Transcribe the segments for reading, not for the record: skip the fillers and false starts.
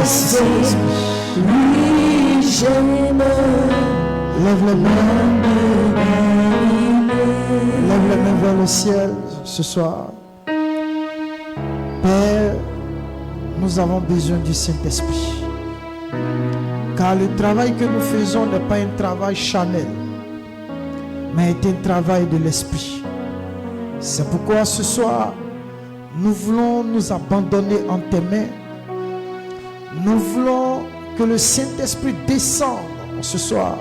Merci Saint-Esprit. Lève les mains. Lève les mains vers le ciel ce soir. Père, nous avons besoin du Saint-Esprit. Car le travail que nous faisons n'est pas un travail charnel, mais est un travail de l'Esprit. C'est pourquoi ce soir, nous voulons nous abandonner en tes mains. Nous voulons que le Saint-Esprit descende ce soir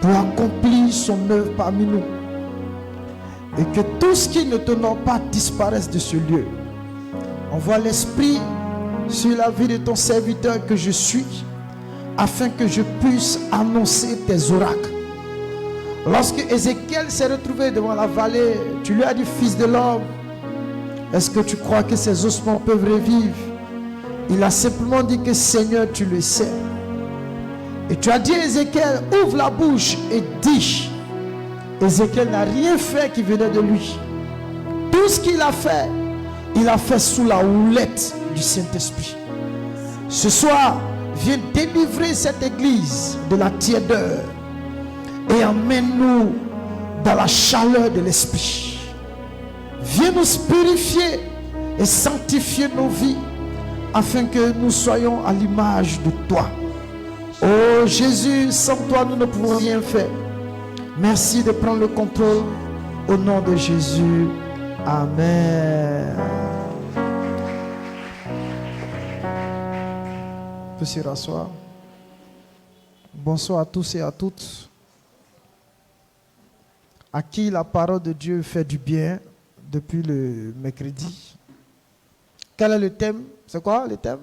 pour accomplir son œuvre parmi nous. Et que tout ce qui ne t'honore pas disparaisse de ce lieu. Envoie l'Esprit sur la vie de ton serviteur que je suis, afin que je puisse annoncer tes oracles. Lorsque Ézéchiel s'est retrouvé devant la vallée, tu lui as dit, fils de l'homme, est-ce que tu crois que ces ossements peuvent revivre? Il a simplement dit que Seigneur, tu le sais. Et tu as dit à Ézéchiel, ouvre la bouche et dis. Ézéchiel n'a rien fait qui venait de lui. Tout ce qu'il a fait, il a fait sous la houlette du Saint-Esprit. Ce soir, viens délivrer cette église de la tiédeur et emmène-nous dans la chaleur de l'Esprit. Viens nous purifier et sanctifier nos vies afin que nous soyons à l'image de toi. Oh Jésus, sans toi nous ne pouvons rien faire. Merci de prendre le contrôle au nom de Jésus. Amen. On peut se rasseoir. Bonsoir à tous et à toutes. À qui la parole de Dieu fait du bien depuis le mercredi. Quel est le thème? C'est quoi le thème?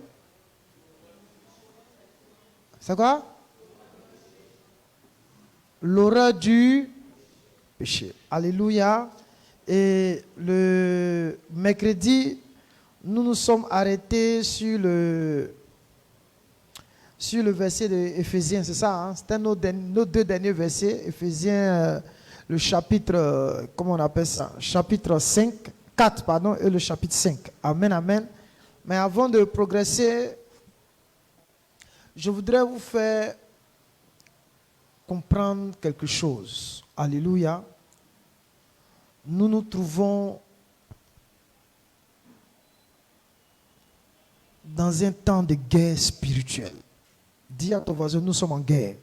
C'est quoi? L'horreur du péché. Alléluia. Et le mercredi, nous nous sommes arrêtés sur le verset de Éphésiens, c'est ça, hein? C'était nos deux derniers versets, Éphésiens, le chapitre, comment on appelle ça? Chapitre 4, pardon, et le chapitre 5. Amen, amen. Mais avant de progresser, je voudrais vous faire comprendre quelque chose. Alléluia. Nous nous trouvons dans un temps de guerre spirituelle. Dis à ton voisin, nous sommes en guerre.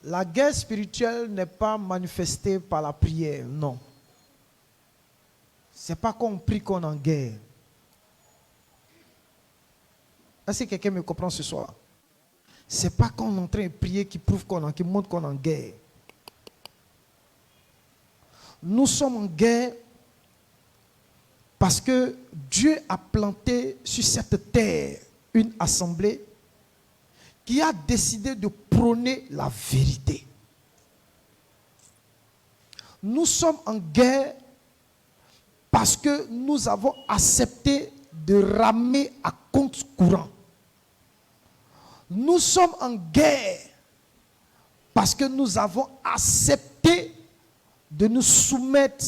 La guerre spirituelle n'est pas manifestée par la prière, non. Ce n'est pas qu'on prie qu'on est en guerre. Est-ce que quelqu'un me comprend ce soir? Ce n'est pas qu'on est en train de prier qui prouve qui montre qu'on est en guerre. Nous sommes en guerre parce que Dieu a planté sur cette terre une assemblée qui a décidé de prôner la vérité. Nous sommes en guerre parce que nous avons accepté de ramer à compte courant. Nous sommes en guerre parce que nous avons accepté de nous soumettre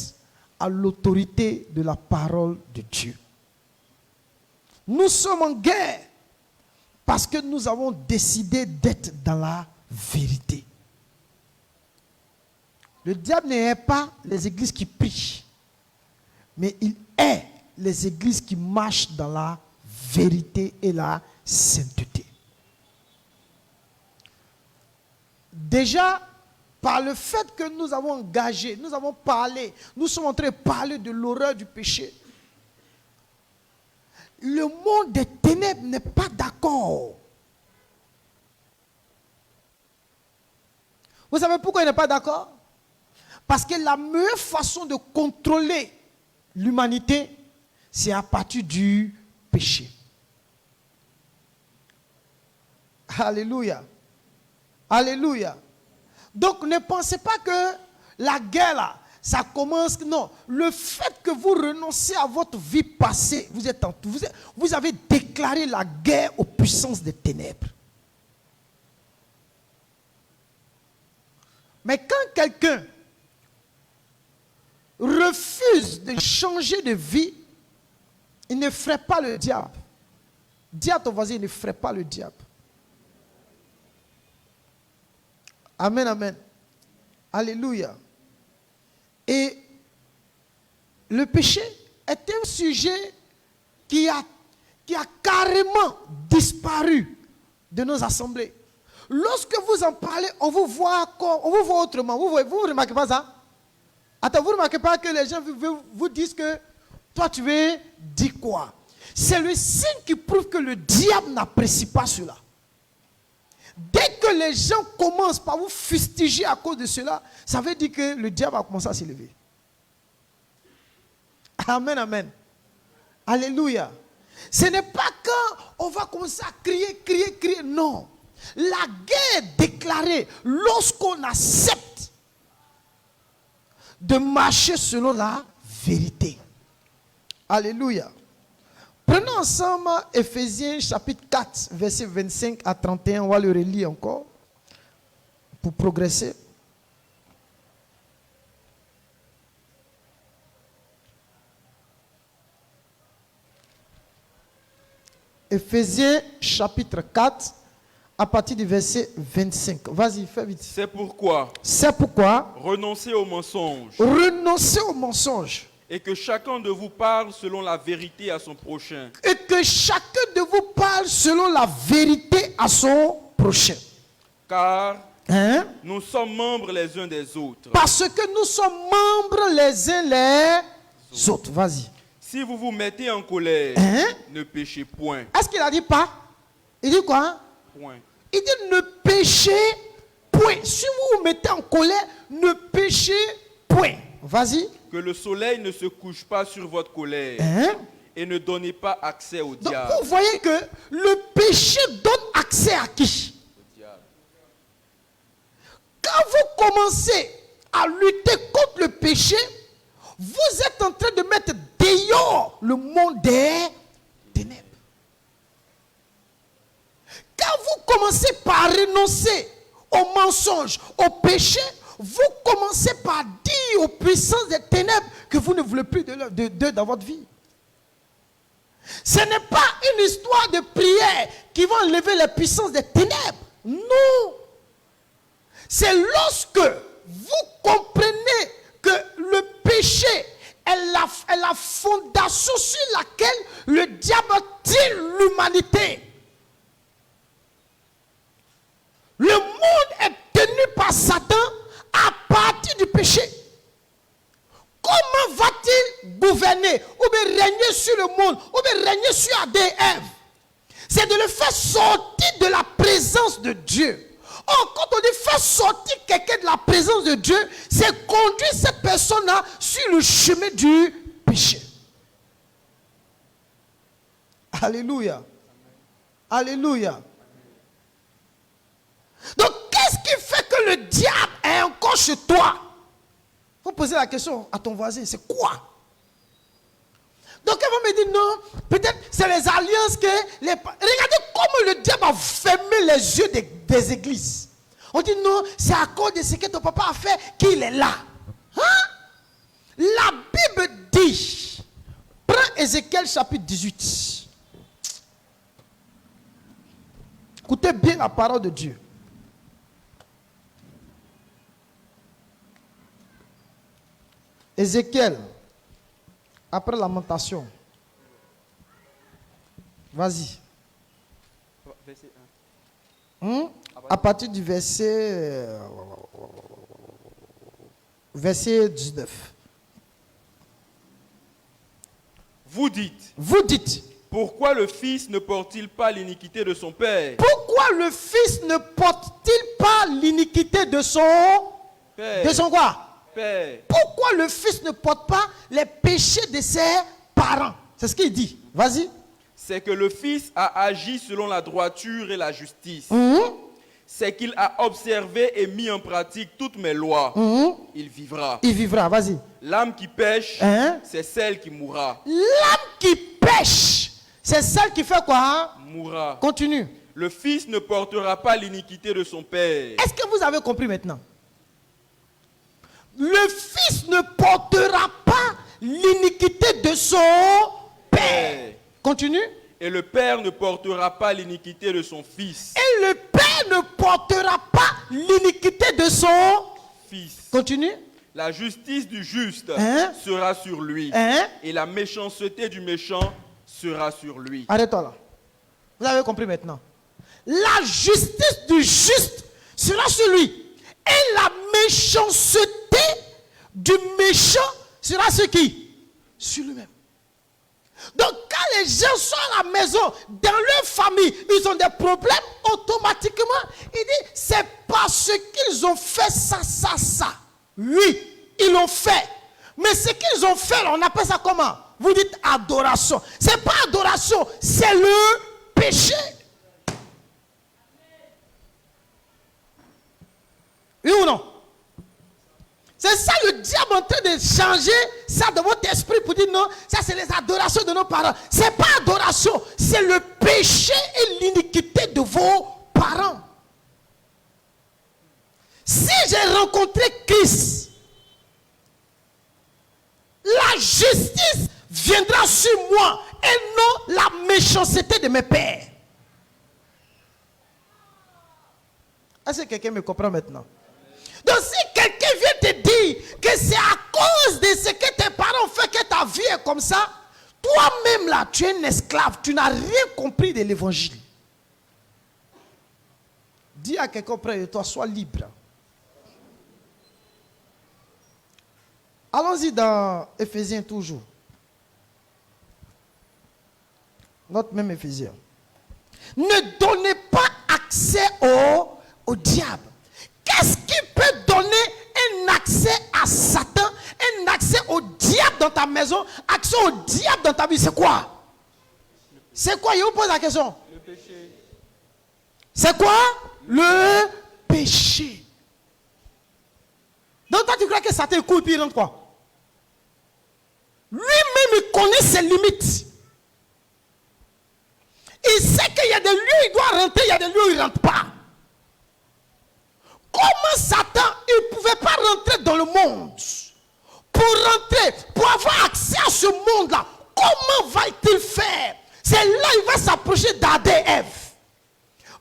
à l'autorité de la parole de Dieu. Nous sommes en guerre parce que nous avons décidé d'être dans la vérité. Le diable n'est pas les églises qui prient, mais il est les églises qui marchent dans la vérité et la sainteté. Déjà, par le fait que nous avons engagé, nous avons parlé, nous sommes en train de parler de l'horreur du péché. Le monde des ténèbres n'est pas d'accord. Vous savez pourquoi il n'est pas d'accord? Parce que la meilleure façon de contrôler l'humanité, c'est à partir du péché. Alléluia. Alléluia. Donc ne pensez pas que la guerre là, ça commence. Non, le fait que vous renoncez à votre vie passée, vous avez déclaré la guerre aux puissances des ténèbres. Mais quand quelqu'un refuse de changer de vie, il ne ferait pas le diable. Dis à ton voisin, ne ferait pas le diable. Amen, amen. Alléluia. Et le péché est un sujet qui a carrément disparu de nos assemblées. Lorsque vous en parlez, on vous voit autrement. Vous ne remarquez pas ça? Attends, vous ne remarquez pas que les gens vous disent que toi tu veux dire quoi? C'est le signe qui prouve que le diable n'apprécie pas cela. Dès que les gens commencent par vous fustiger à cause de cela, ça veut dire que le diable a commencé à s'élever. Amen, amen. Alléluia. Ce n'est pas quand on va commencer à crier. Non. La guerre est déclarée lorsqu'on accepte de marcher selon la vérité. Alléluia. Prenons ensemble Ephésiens chapitre 4, versets 25 à 31. On va le relire encore pour progresser. Ephésiens chapitre 4, à partir du verset 25. Vas-y, fais vite. C'est pourquoi renoncez au mensonge. Et que chacun de vous parle selon la vérité à son prochain. Car nous sommes membres les uns des autres. Parce que nous sommes membres les uns les autres. Vas-y. Si vous vous mettez en colère, ne péchez point. Est-ce qu'il a dit pas? Il dit quoi? Point. Il dit ne péchez point. Si vous vous mettez en colère, ne péchez point. Vas-y. Que le soleil ne se couche pas sur votre colère. Et ne donnez pas accès au diable. Donc vous voyez que le péché donne accès à qui? Au diable. Quand vous commencez à lutter contre le péché, vous êtes en train de mettre dehors le monde des ténèbres. Quand vous commencez par renoncer au mensonge, au péché, vous commencez par dire aux puissances des ténèbres que vous ne voulez plus d'eux dans votre vie. Ce n'est pas une histoire de prière qui va enlever les puissances des ténèbres. Non. C'est lorsque vous comprenez que le péché est la fondation sur laquelle le diable tire l'humanité. Le monde est tenu par Satan à partir du péché. Comment va-t-il gouverner ou bien régner sur le monde ou bien régner sur Adam et Ève? C'est de le faire sortir de la présence de Dieu. Or, quand on dit faire sortir quelqu'un de la présence de Dieu, c'est conduire cette personne-là sur le chemin du péché. Alléluia. Alléluia. Donc, qu'est-ce qui fait que le diable est encore chez toi? Il faut poser la question à ton voisin, c'est quoi? Donc, elle va me dire non, peut-être c'est les alliances que... Regardez comment le diable a fermé les yeux des églises. On dit non, c'est à cause de ce que ton papa a fait qu'il est là. Hein? La Bible dit, prends Ézéchiel chapitre 18. Écoutez bien la parole de Dieu. Ézéchiel, après Lamentation. Vas-y. Verset 1. À partir du verset 19. Vous dites, pourquoi le Fils ne porte-t-il pas l'iniquité de son Père? Pourquoi le Fils ne porte-t-il pas l'iniquité de son Père? De son quoi? Père. Pourquoi le Fils ne porte pas les péchés de ses parents? C'est ce qu'il dit. Vas-y. C'est que le Fils a agi selon la droiture et la justice. C'est qu'il a observé et mis en pratique toutes mes lois. Il vivra. Il vivra, vas-y. L'âme qui pêche, c'est celle qui mourra. L'âme qui pêche, c'est celle qui fait quoi? Mourra. Continue. Le Fils ne portera pas l'iniquité de son Père. Est-ce que vous avez compris maintenant? Le Fils ne portera pas l'iniquité de son Père. Continue. Et le père ne portera pas l'iniquité de son fils. Et le père ne portera pas l'iniquité de son Fils. Continue. La justice du juste Hein? sera sur lui. Hein? Et la méchanceté du méchant sera sur lui. Arrête-toi là. Vous avez compris maintenant. La justice du juste sera sur lui. Et la méchanceté du méchant sera sur qui? Sur lui-même. Donc quand les gens sont à la maison, dans leur famille, ils ont des problèmes, automatiquement, il dit, c'est parce qu'ils ont fait ça, ça, ça. Oui, ils l'ont fait. Mais ce qu'ils ont fait, on appelle ça comment? Vous dites adoration. Ce n'est pas adoration, c'est le péché. Oui ou non? C'est ça le diable en train de changer ça dans votre esprit pour dire non, ça c'est les adorations de nos parents. Ce n'est pas adoration, c'est le péché et l'iniquité de vos parents. Si j'ai rencontré Christ, la justice viendra sur moi et non la méchanceté de mes pères. Est-ce que quelqu'un me comprend maintenant? Donc si quelqu'un vient te dire que c'est à cause de ce que tes parents ont fait que ta vie est comme ça, toi-même là, tu es un esclave, tu n'as rien compris de l'évangile. Dis à quelqu'un près de toi, sois libre. Allons-y dans Éphésiens toujours. Notre même Éphésiens. Ne donnez pas accès au diable. Qu'est-ce qui peut donner un accès à Satan, un accès au diable dans ta maison, accès au diable dans ta vie? C'est quoi? C'est quoi? Je vous pose la question. Le péché. C'est quoi? Le péché. Donc toi tu crois que Satan court puis il rentre quoi? Lui-même il connaît ses limites. Il sait qu'il y a des lieux où il doit rentrer, il y a des lieux où il ne rentre pas. Comment Satan, il ne pouvait pas rentrer dans le monde? Pour rentrer, pour avoir accès à ce monde-là, comment va-t-il faire? C'est là qu'il va s'approcher d'Adam et Ève.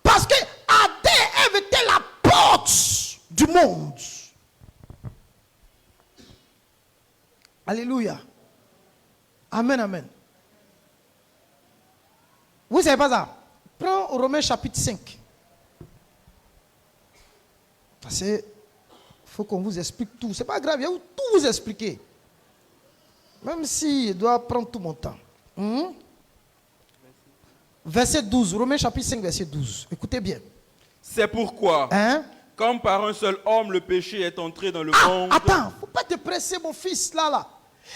Parce que Adam et Ève étaient la porte du monde. Alléluia. Amen, amen. Vous ne savez pas ça? Prends Romains chapitre 5. Parce qu'il faut qu'on vous explique tout. Ce n'est pas grave, il va tout vous expliquer. Même s'il doit prendre tout mon temps. Verset 12, Romains chapitre 5, verset 12. Écoutez bien. C'est pourquoi, comme par un seul homme, le péché est entré dans le monde. Attends, il ne faut pas te presser, mon fils, là.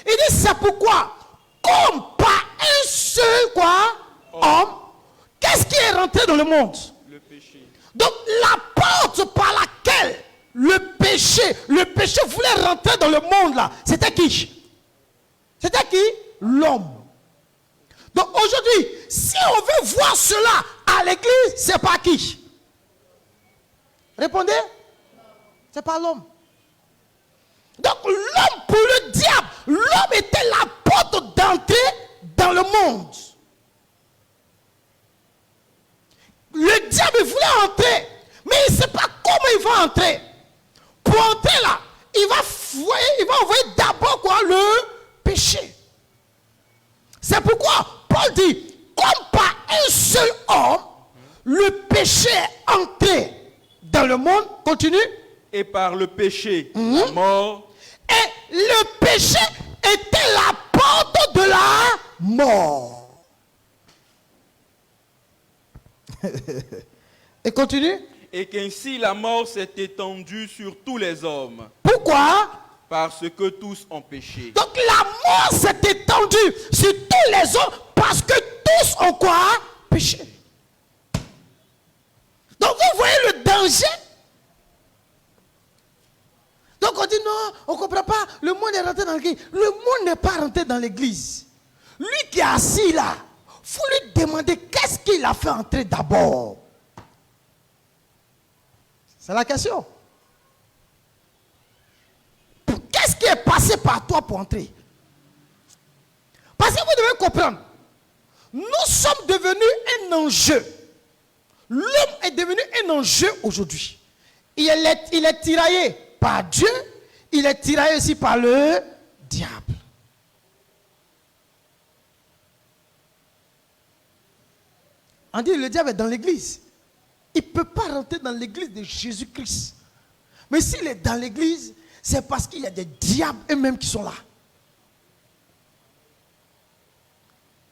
Il dit, c'est pourquoi, comme par un seul homme, qu'est-ce qui est rentré dans le monde? Le péché. Donc, la porte par laquelle le péché voulait rentrer dans le monde, là, c'était qui? C'était qui? L'homme. Donc, aujourd'hui, si on veut voir cela à l'église, c'est pas qui? Répondez. C'est pas l'homme. Donc, l'homme, pour le diable, l'homme était la porte d'entrée dans le monde. Le diable voulait entrer, mais il ne sait pas comment il va entrer. Pour entrer là, il va envoyer d'abord quoi? Le péché. C'est pourquoi Paul dit, comme par un seul homme, le péché est entré dans le monde. Continue. Et par le péché, la mort. Et le péché était la porte de la mort. Et continue. Et qu'ainsi la mort s'est étendue sur tous les hommes. Pourquoi? Parce que tous ont péché. Donc la mort s'est étendue sur tous les hommes parce que tous ont quoi? Péché. Donc vous voyez le danger. Donc on dit non, on ne comprend pas, le monde est rentré dans l'église. Le monde n'est pas rentré dans l'église. Lui qui est assis là, il faut lui demander qu'est-ce qu'il a fait entrer d'abord. C'est la question. Qu'est-ce qui est passé par toi pour entrer? Parce que vous devez comprendre, nous sommes devenus un enjeu. L'homme est devenu un enjeu aujourd'hui. Il est tiraillé par Dieu, il est tiraillé aussi par le diable. On dit que le diable est dans l'église. Il ne peut pas rentrer dans l'église de Jésus-Christ. Mais s'il est dans l'église, c'est parce qu'il y a des diables eux-mêmes qui sont là.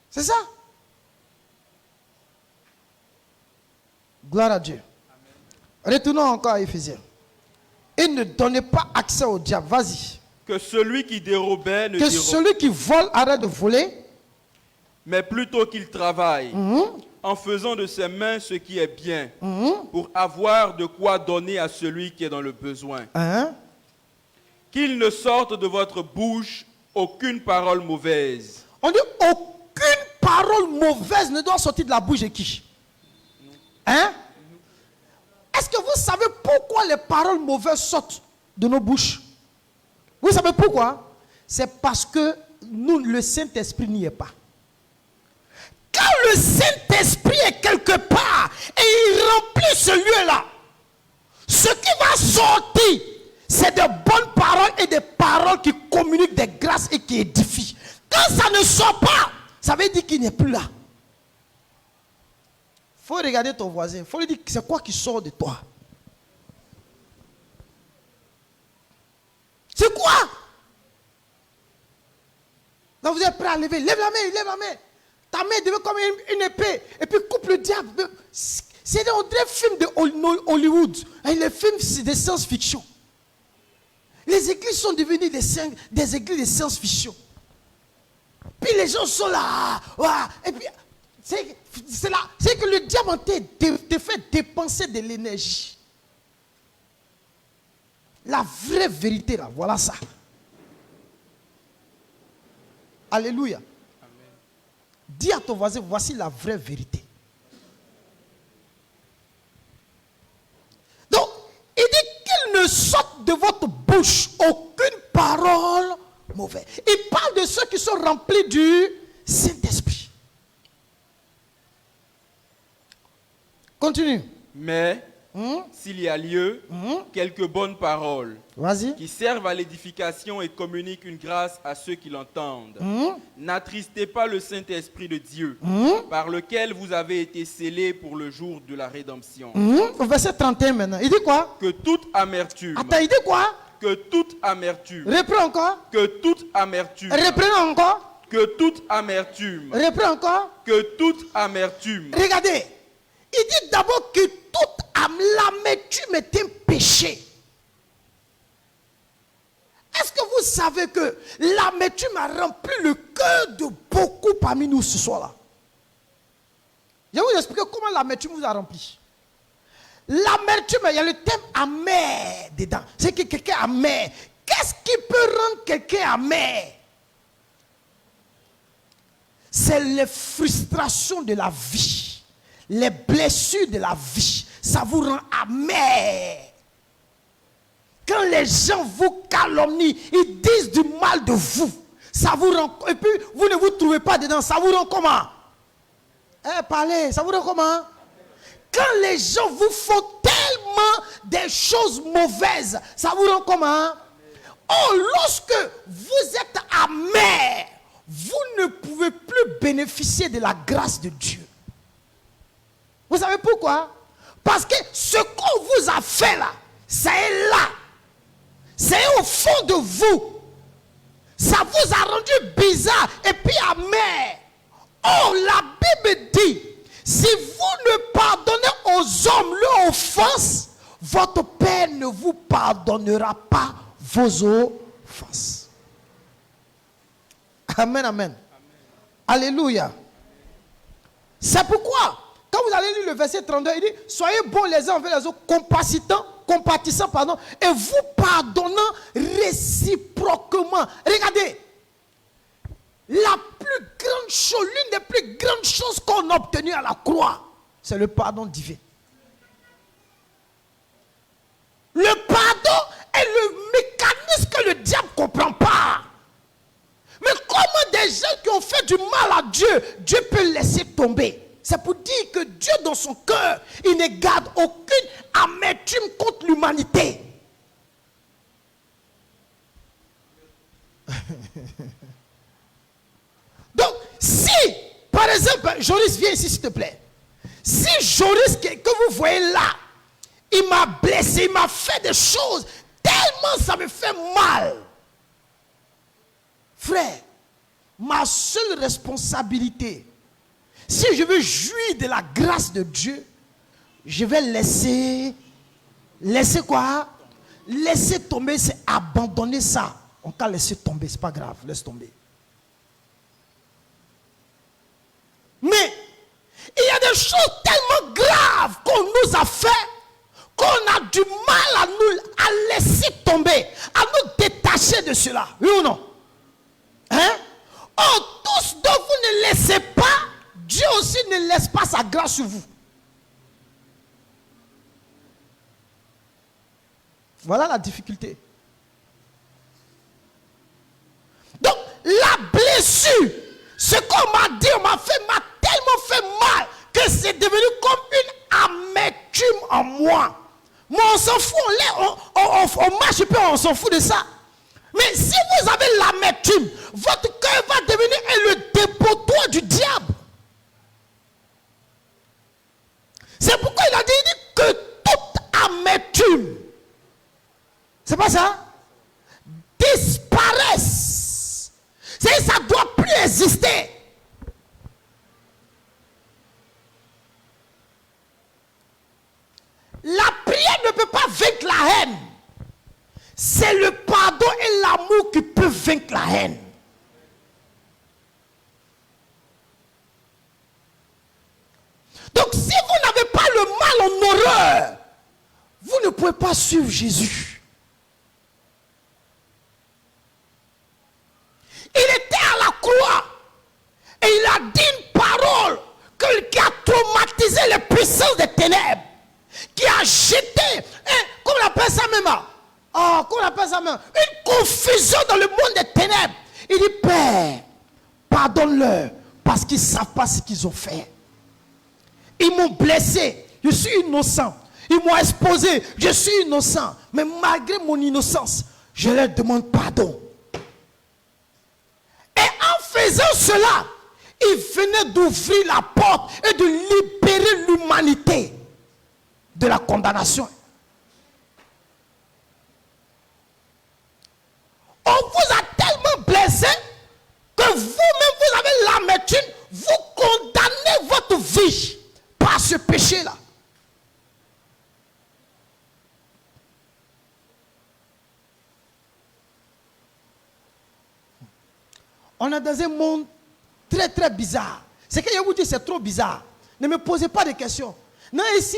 C'est ça. Gloire à Dieu. Amen. Retournons encore à Éphésiens. Et ne donnez pas accès au diable. Vas-y. Que celui qui dérobait ne dérobe. Celui qui vole arrête de voler. Mais plutôt qu'il travaille. En faisant de ses mains ce qui est bien, pour avoir de quoi donner à celui qui est dans le besoin. Qu'il ne sorte de votre bouche aucune parole mauvaise. On dit aucune parole mauvaise ne doit sortir de la bouche de qui? Est-ce que vous savez pourquoi les paroles mauvaises sortent de nos bouches? Vous savez pourquoi? C'est parce que nous, le Saint-Esprit n'y est pas. Quand le Saint-Esprit est quelque part et il remplit ce lieu-là, ce qui va sortir, c'est de bonnes paroles et des paroles qui communiquent des grâces et qui édifient. Quand ça ne sort pas, ça veut dire qu'il n'est plus là. Il faut regarder ton voisin, il faut lui dire c'est quoi qui sort de toi. C'est quoi? Donc vous êtes prêt à lever, lève la main, lève la main. Ta main devient comme une épée. Et puis coupe le diable. C'est des films de Hollywood. Et les films, c'est des science-fiction. Les églises sont devenues des églises de science-fiction. Puis les gens sont là. Et puis, c'est que le diable te fait dépenser de l'énergie. La vraie vérité, là, voilà ça. Alléluia. Dis à ton voisin, voici la vraie vérité. Donc, il dit qu'il ne sorte de votre bouche aucune parole mauvaise. Il parle de ceux qui sont remplis du Saint-Esprit. Continue. Mais, s'il y a lieu, quelques bonnes paroles qui servent à l'édification et communiquent une grâce à ceux qui l'entendent. N'attristez pas le Saint-Esprit de Dieu, par lequel vous avez été scellés pour le jour de la rédemption. Au verset 31 maintenant, il dit quoi? Que toute amertume. Attends, il dit quoi? Que toute amertume. Reprends encore. Que toute amertume. Reprends encore. Que toute amertume. Reprends encore. Que toute amertume. Regardez, il dit d'abord que toute l'amertume est un péché. Est-ce que vous savez que l'amertume a rempli le cœur de beaucoup parmi nous ce soir-là? Je vais vous expliquer comment l'amertume vous a rempli. L'amertume, il y a le thème amer dedans. C'est que quelqu'un est amer. Qu'est-ce qui peut rendre quelqu'un amer? C'est les frustrations de la vie, les blessures de la vie. Ça vous rend amer. Quand les gens vous calomnient, ils disent du mal de vous, ça vous rend, et puis vous ne vous trouvez pas dedans, ça vous rend comment? Parlez, ça vous rend comment? Quand les gens vous font tellement des choses mauvaises, ça vous rend comment? Oh, lorsque vous êtes amer, vous ne pouvez plus bénéficier de la grâce de Dieu. Vous savez pourquoi? Parce que ce qu'on vous a fait là, c'est là. C'est au fond de vous. Ça vous a rendu bizarre et puis amer. Oh, la Bible dit, si vous ne pardonnez aux hommes leur offense, votre Père ne vous pardonnera pas vos offenses. Amen, amen. Alléluia. C'est pourquoi, quand vous allez lire le verset 32, il dit, soyez bons les uns envers les autres, compatissants, et vous pardonnant réciproquement. Regardez, la plus grande chose, l'une des plus grandes choses qu'on a obtenues à la croix, c'est le pardon divin. Le pardon est le mécanisme que le diable ne comprend pas. Mais comment des gens qui ont fait du mal à Dieu, Dieu peut laisser tomber? C'est pour dire que Dieu, dans son cœur, il ne garde aucune amertume contre l'humanité. Donc, si, par exemple, Joris, viens ici, s'il te plaît. Si Joris, que vous voyez là, il m'a blessé, il m'a fait des choses, tellement ça me fait mal. Frère, ma seule responsabilité, si je veux jouir de la grâce de Dieu, je vais laisser quoi? Laisser tomber, c'est abandonner ça. On peut laisser tomber, c'est pas grave, laisse tomber. Mais, il y a des choses tellement graves qu'on nous a fait, qu'on a du mal à laisser tomber, à nous détacher de cela. Oui ou non? Hein? Oh, tous dont vous ne laissez pas, Dieu aussi ne laisse pas sa grâce sur vous. Voilà la difficulté. Donc, la blessure, ce qu'on m'a dit, m'a tellement fait mal que c'est devenu comme une amertume en moi. Mais on s'en fout, on marche peu, on s'en fout de ça. Mais si vous avez l'amertume, votre cœur va devenir le dépotoir du diable. C'est pourquoi il a dit que toute amertume, c'est pas ça, disparaisse. Ça ne doit plus exister. La prière ne peut pas vaincre la haine. C'est le pardon et l'amour qui peuvent vaincre la haine. Donc si vous n'avez pas le mal en horreur, vous ne pouvez pas suivre Jésus. Il était à la croix et il a dit une parole qui a traumatisé les puissances des ténèbres, qui a jeté, comment on appelle ça même? Comment on appelle ça même? Une confusion dans le monde des ténèbres. Il dit, Père, pardonne-leur parce qu'ils ne savent pas ce qu'ils ont fait. Ils m'ont blessé, je suis innocent. Ils m'ont exposé, je suis innocent. Mais malgré mon innocence, je leur demande pardon. Et en faisant cela, il venait d'ouvrir la porte et de libérer l'humanité de la condamnation. On vous a tellement blessé que vous-même vous avez l'amertume, vous condamnez votre vie par ce péché-là. On est dans un monde très très bizarre. C'est que je vous dis, c'est trop bizarre. Ne me posez pas de questions. Non, ici.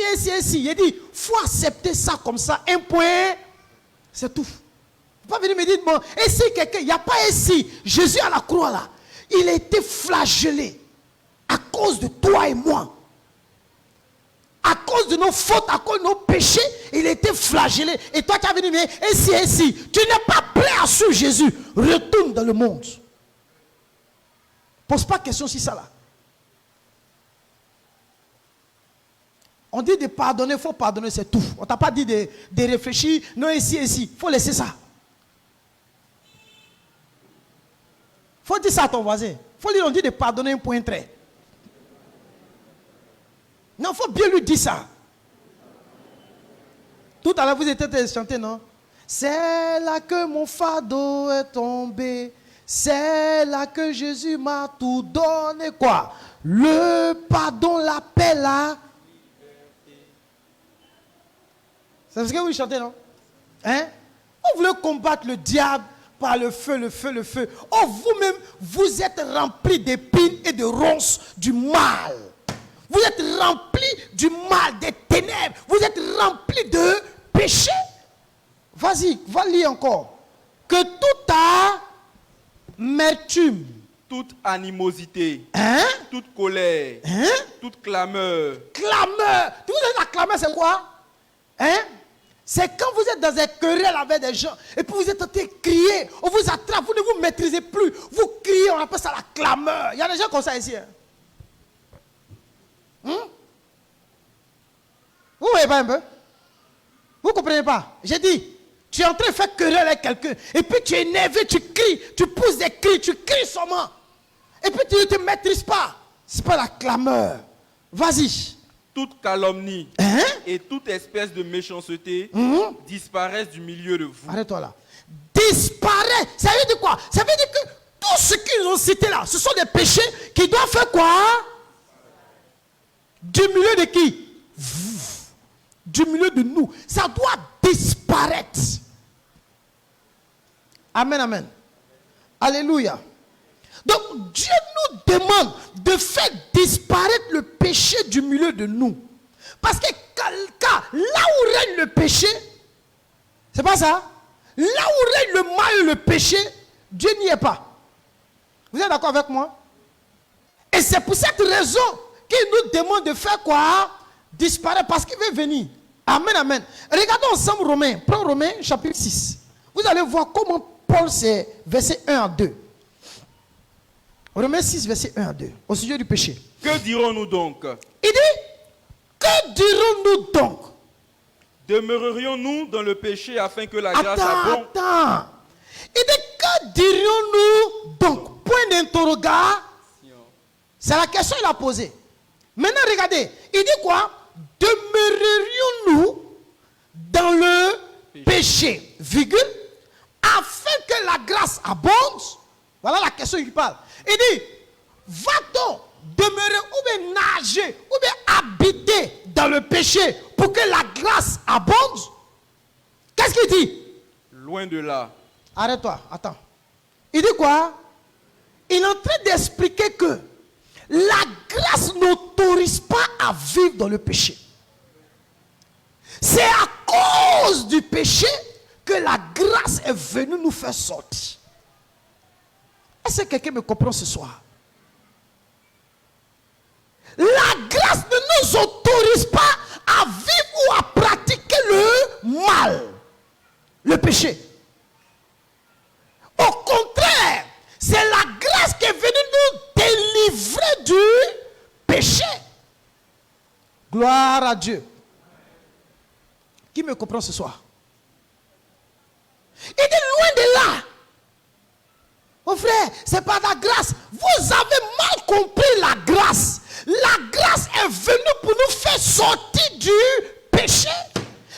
Il dit, il faut accepter ça comme ça. Un point, c'est tout. Il ne faut pas venir me dire, bon, et si quelqu'un, il n'y a pas ici. Jésus à la croix là, il a été flagellé à cause de toi et moi. À cause de nos fautes, à cause de nos péchés, il a été flagellé. Et toi, tu as venu me dire, et si, tu n'es pas prêt à suivre Jésus, retourne dans le monde. Pose pas de question sur ça là. On dit de pardonner, il faut pardonner, c'est tout. On ne t'a pas dit de réfléchir, non, ici. Il faut laisser ça. Il faut dire ça à ton voisin. Il faut dire, on dit de pardonner un point trait. Non, il faut bien lui dire ça. Tout à l'heure, vous étiez chanté, non? C'est là que mon fardeau est tombé. C'est là que Jésus m'a tout donné. Quoi? Le pardon, l'appel à... C'est ce que vous chantez, non? Hein? On voulait combattre le diable par le feu. Oh, vous-même, vous êtes remplis d'épines et de ronces du mal. Vous êtes remplis du mal, des ténèbres. Vous êtes remplis de péché. Vas-y, va lire encore. Que toute amertume, toute animosité, hein? Toute colère, hein? Toute clameur. Clameur. Vous savez, la clameur, c'est quoi? Hein? C'est quand vous êtes dans un querelle avec des gens et puis vous êtes en train de crier, on vous attrape, vous ne vous maîtrisez plus, vous criez, on appelle ça la clameur. Il y a des gens comme ça ici. Hein? Vous voyez pas un peu? Vous ne comprenez pas? J'ai dit, tu es en train de faire querelle avec quelqu'un et puis tu es énervé, tu cries, tu pousses des cris, tu cries seulement. Et puis tu ne te maîtrises pas. Ce n'est pas la clameur. Vas-y. Toute calomnie et toute espèce de méchanceté disparaissent du milieu de vous. Arrête-toi là. Disparaît. Ça veut dire quoi? Ça veut dire que tout ce qu'ils ont cité là, ce sont des péchés qui doivent faire quoi? Du milieu de qui? Du milieu de nous. Ça doit disparaître. Amen, amen. Alléluia. Donc Dieu nous demande de faire disparaître le péché du milieu de nous. Parce que là où règne le péché, c'est pas ça? Là où règne le mal et le péché, Dieu n'y est pas. Vous êtes d'accord avec moi? Et c'est pour cette raison qu'il nous demande de faire quoi? Disparaître, parce qu'il veut venir. Amen, amen. Regardons ensemble Romains. Prends Romains chapitre 6. Vous allez voir comment Paul, c'est verset 1 à 2. Romains 6, verset 1 à 2. Au sujet du péché. Que dirons-nous donc? Il dit, que dirons-nous donc? Demeurerions-nous dans le péché afin que la grâce abonde? Attends. Il dit, que dirions-nous donc? Point d'interrogation. C'est la question qu'il a posée. Maintenant, regardez. Il dit quoi? Demeurerions-nous dans le péché, virgule, afin que la grâce abonde? Voilà la question qu'il parle. Il dit, va-t-on demeurer ou bien nager ou bien habiter dans le péché pour que la grâce abonde? Qu'est-ce qu'il dit? Loin de là. Arrête-toi, attends. Il dit quoi? Il est en train d'expliquer que la grâce n'autorise pas à vivre dans le péché. C'est à cause du péché que la grâce est venue nous faire sortir. Est-ce que quelqu'un me comprend ce soir? La grâce ne nous autorise pas à vivre ou à pratiquer le mal, le péché. Au contraire, c'est la grâce qui est venue nous délivrer du péché. Gloire à Dieu. Qui me comprend ce soir? Il dit loin de là. Mon frère, c'est pas la grâce. Vous avez mal compris la grâce. La grâce est venue pour nous faire sortir du péché.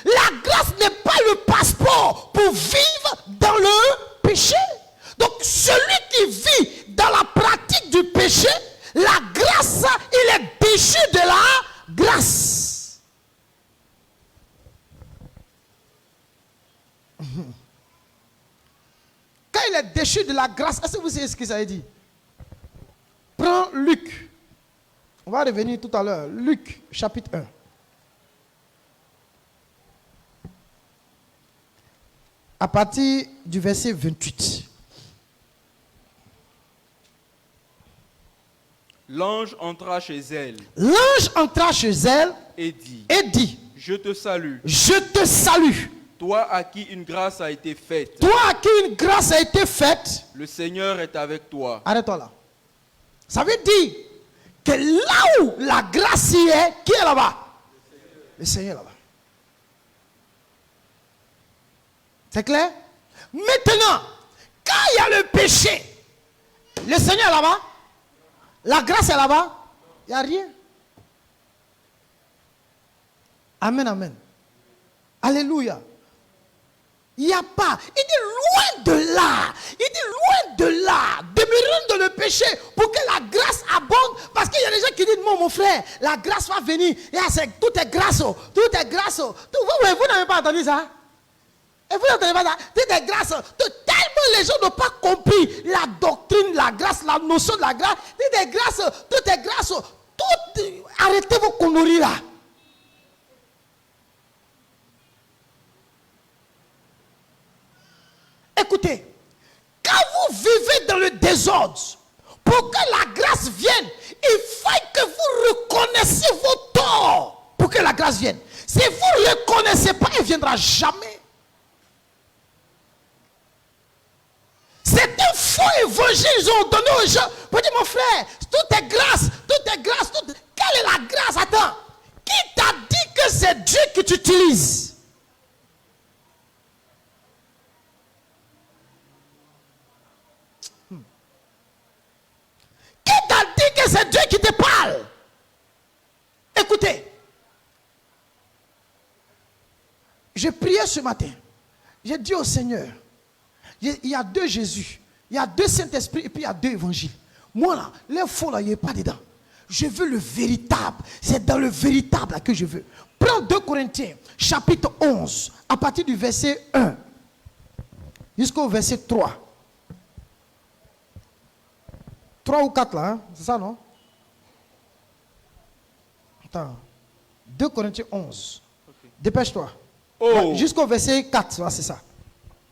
La grâce n'est pas le passeport pour vivre dans le péché. Donc celui qui vit dans la pratique du péché, la grâce, il est déchu de la grâce. Quand il est déchu de la grâce, est-ce que vous savez ce que ça veut dire? Prends Luc. On va revenir tout à l'heure. Luc, chapitre 1. À partir du verset 28. L'ange entra chez elle. L'ange entra chez elle et dit, je te salue. Je te salue. Toi à qui une grâce a été faite. Toi à qui une grâce a été faite. Le Seigneur est avec toi. Arrête-toi là. Ça veut dire que là où la grâce y est, qui est là-bas? Le Seigneur est là-bas. C'est clair? Maintenant, quand il y a le péché, le Seigneur est là-bas? La grâce est là-bas? Il n'y a rien. Amen, amen. Alléluia. Il n'y a pas. Il dit loin de là. Il dit loin de là. Demeurons dans le péché pour que la grâce abonde. Parce qu'il y a des gens qui disent, mon frère, la grâce va venir. Tout est grâce. Tout est grâce. Vous n'avez pas entendu ça? Et vous n'entendez pas ça? Tout est grâce. Tellement les gens n'ont pas compris la doctrine de la grâce, la notion de la grâce. Tout est grâce. Tout est grâce. Arrêtez vos conneries là. Écoutez, quand vous vivez dans le désordre, pour que la grâce vienne, il faut que vous reconnaissiez vos torts pour que la grâce grâce vienne. Si vous ne le connaissez pas, il ne viendra jamais. C'est un faux évangile qu'ils ont donné aux gens. Pour dire, mon frère, tout est grâce, tout est grâce. Quelle est la grâce? Attends, qui t'a dit que c'est Dieu qui t'utilise? Qui t'a dit que c'est Dieu qui te parle? Écoutez, je priais ce matin. J'ai dit au Seigneur, il y a 2 Jésus, il y a 2 Saint-Esprit et puis il y a 2 évangiles. Moi là, les faux là, il n'y a pas dedans. Je veux le véritable. C'est dans le véritable là que je veux. Prends 2 Corinthiens, chapitre 11, à partir du verset 1 jusqu'au verset 3. 3 ou 4 là, hein? C'est ça non? Attends. 2 Corinthiens 11. Okay. Dépêche-toi. Oh. Jusqu'au verset 4, c'est ça.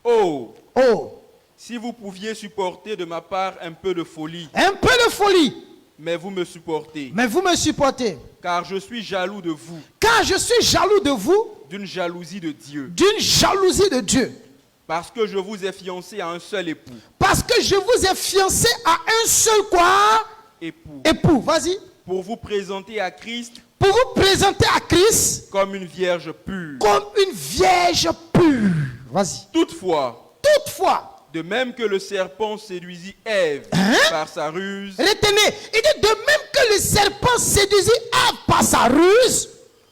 Oh. Oh. Si vous pouviez supporter de ma part un peu de folie. Un peu de folie. Mais vous me supportez. Mais vous me supportez. Car je suis jaloux de vous. Car je suis jaloux de vous. D'une jalousie de Dieu. D'une jalousie de Dieu. Parce que je vous ai fiancé à un seul époux. Parce que je vous ai fiancé à un seul quoi? Époux. Époux, vas-y. Pour vous présenter à Christ. Pour vous présenter à Christ. Comme une vierge pure. Comme une vierge pure. Vas-y. Toutefois. De même que le serpent séduisit Ève par sa ruse. Retenez, il dit de même que le serpent séduisit Ève par sa ruse.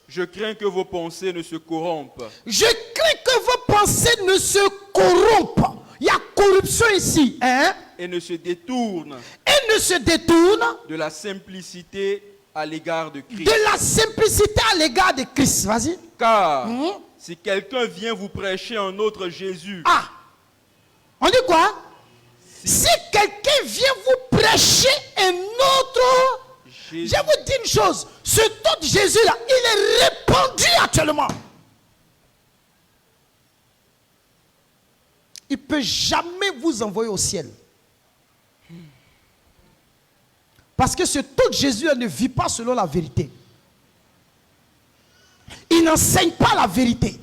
Je crains que vos pensées ne se corrompent. Je crains que vos pensées ne se corrompent. Il y a corruption ici. Hein? Et ne se détournent. Et ne se détournent. De la simplicité à l'égard de Christ. De la simplicité à l'égard de Christ. Vas-y. Car si quelqu'un vient vous prêcher un autre Jésus. Ah. On dit quoi? Si quelqu'un vient vous prêcher un autre Jésus. Je vous dis une chose. Ce autre Jésus-là, il est répandu actuellement. Il ne peut jamais vous envoyer au ciel. Parce que ce autre Jésus-là ne vit pas selon la vérité. Il n'enseigne pas la vérité.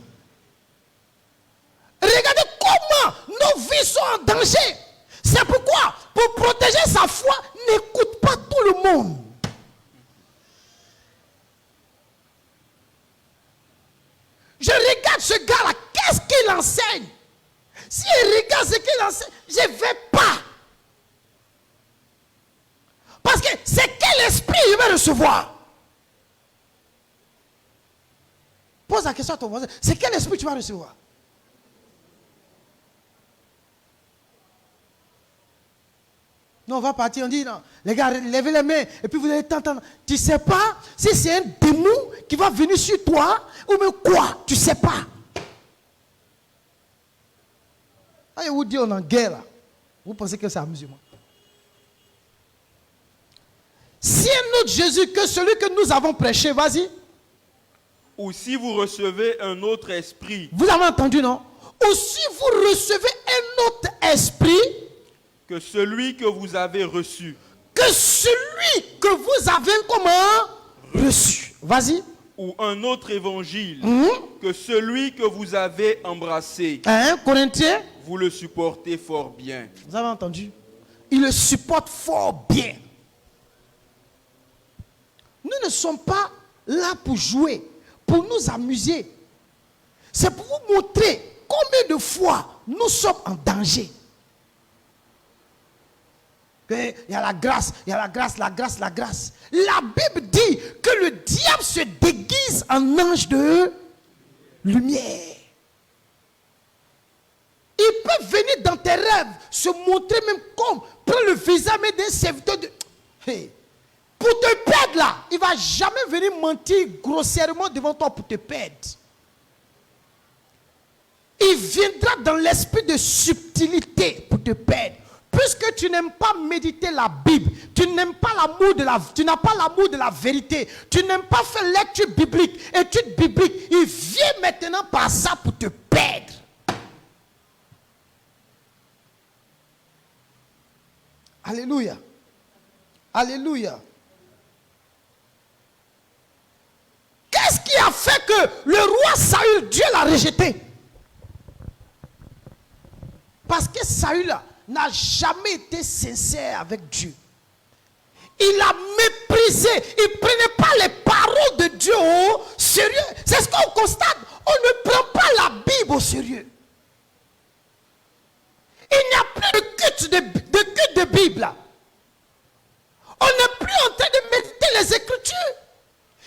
Regardez comment nos vies sont en danger. C'est pourquoi, pour protéger sa foi, n'écoute pas tout le monde. Je regarde ce gars-là, qu'est-ce qu'il enseigne? Si je regarde ce qu'il enseigne, je ne vais pas. Parce que c'est quel esprit il va recevoir? Pose la question à ton voisin, c'est quel esprit tu vas recevoir? Non, on va partir, on dit non. Les gars, levez les mains et puis vous allez t'entendre. Tu ne sais pas si c'est un démon qui va venir sur toi ou même quoi. Tu ne sais pas. Ah, vous dit on est en guerre là. Vous pensez que c'est amusement. Si un autre Jésus que celui que nous avons prêché, vas-y. Ou si vous recevez un autre esprit. Vous avez entendu, non? Ou si vous recevez un autre esprit. Que celui que vous avez reçu. Que celui que vous avez comment? Reçu. Vas-y. Ou un autre évangile. Que celui que vous avez embrassé. 1 Corinthiens. Vous le supportez fort bien. Vous avez entendu? Il le supporte fort bien. Nous ne sommes pas là pour jouer, pour nous amuser. C'est pour vous montrer combien de fois nous sommes en danger. Il y a la grâce, il y a la grâce, la grâce, la grâce. La Bible dit que le diable se déguise en ange de lumière. Il peut venir dans tes rêves, se montrer même comme, prendre le visage d'un serviteur de... Hey. Pour te perdre là, il ne va jamais venir mentir grossièrement devant toi pour te perdre. Il viendra dans l'esprit de subtilité pour te perdre. Puisque tu n'aimes pas méditer la Bible, tu n'aimes pas l'amour de tu n'as pas l'amour de la vérité, tu n'aimes pas faire lecture biblique, étude biblique, il vient maintenant par ça pour te perdre. Alléluia. Alléluia. Qu'est-ce qui a fait le roi Saül, Dieu l'a rejeté. Parce que Saül n'a jamais été sincère avec Dieu. Il a méprisé. Il ne prenait pas les paroles de Dieu au sérieux. C'est ce qu'on constate. On ne prend pas la Bible au sérieux. Il n'y a plus de culte de Bible. On n'est plus en train de méditer les Écritures.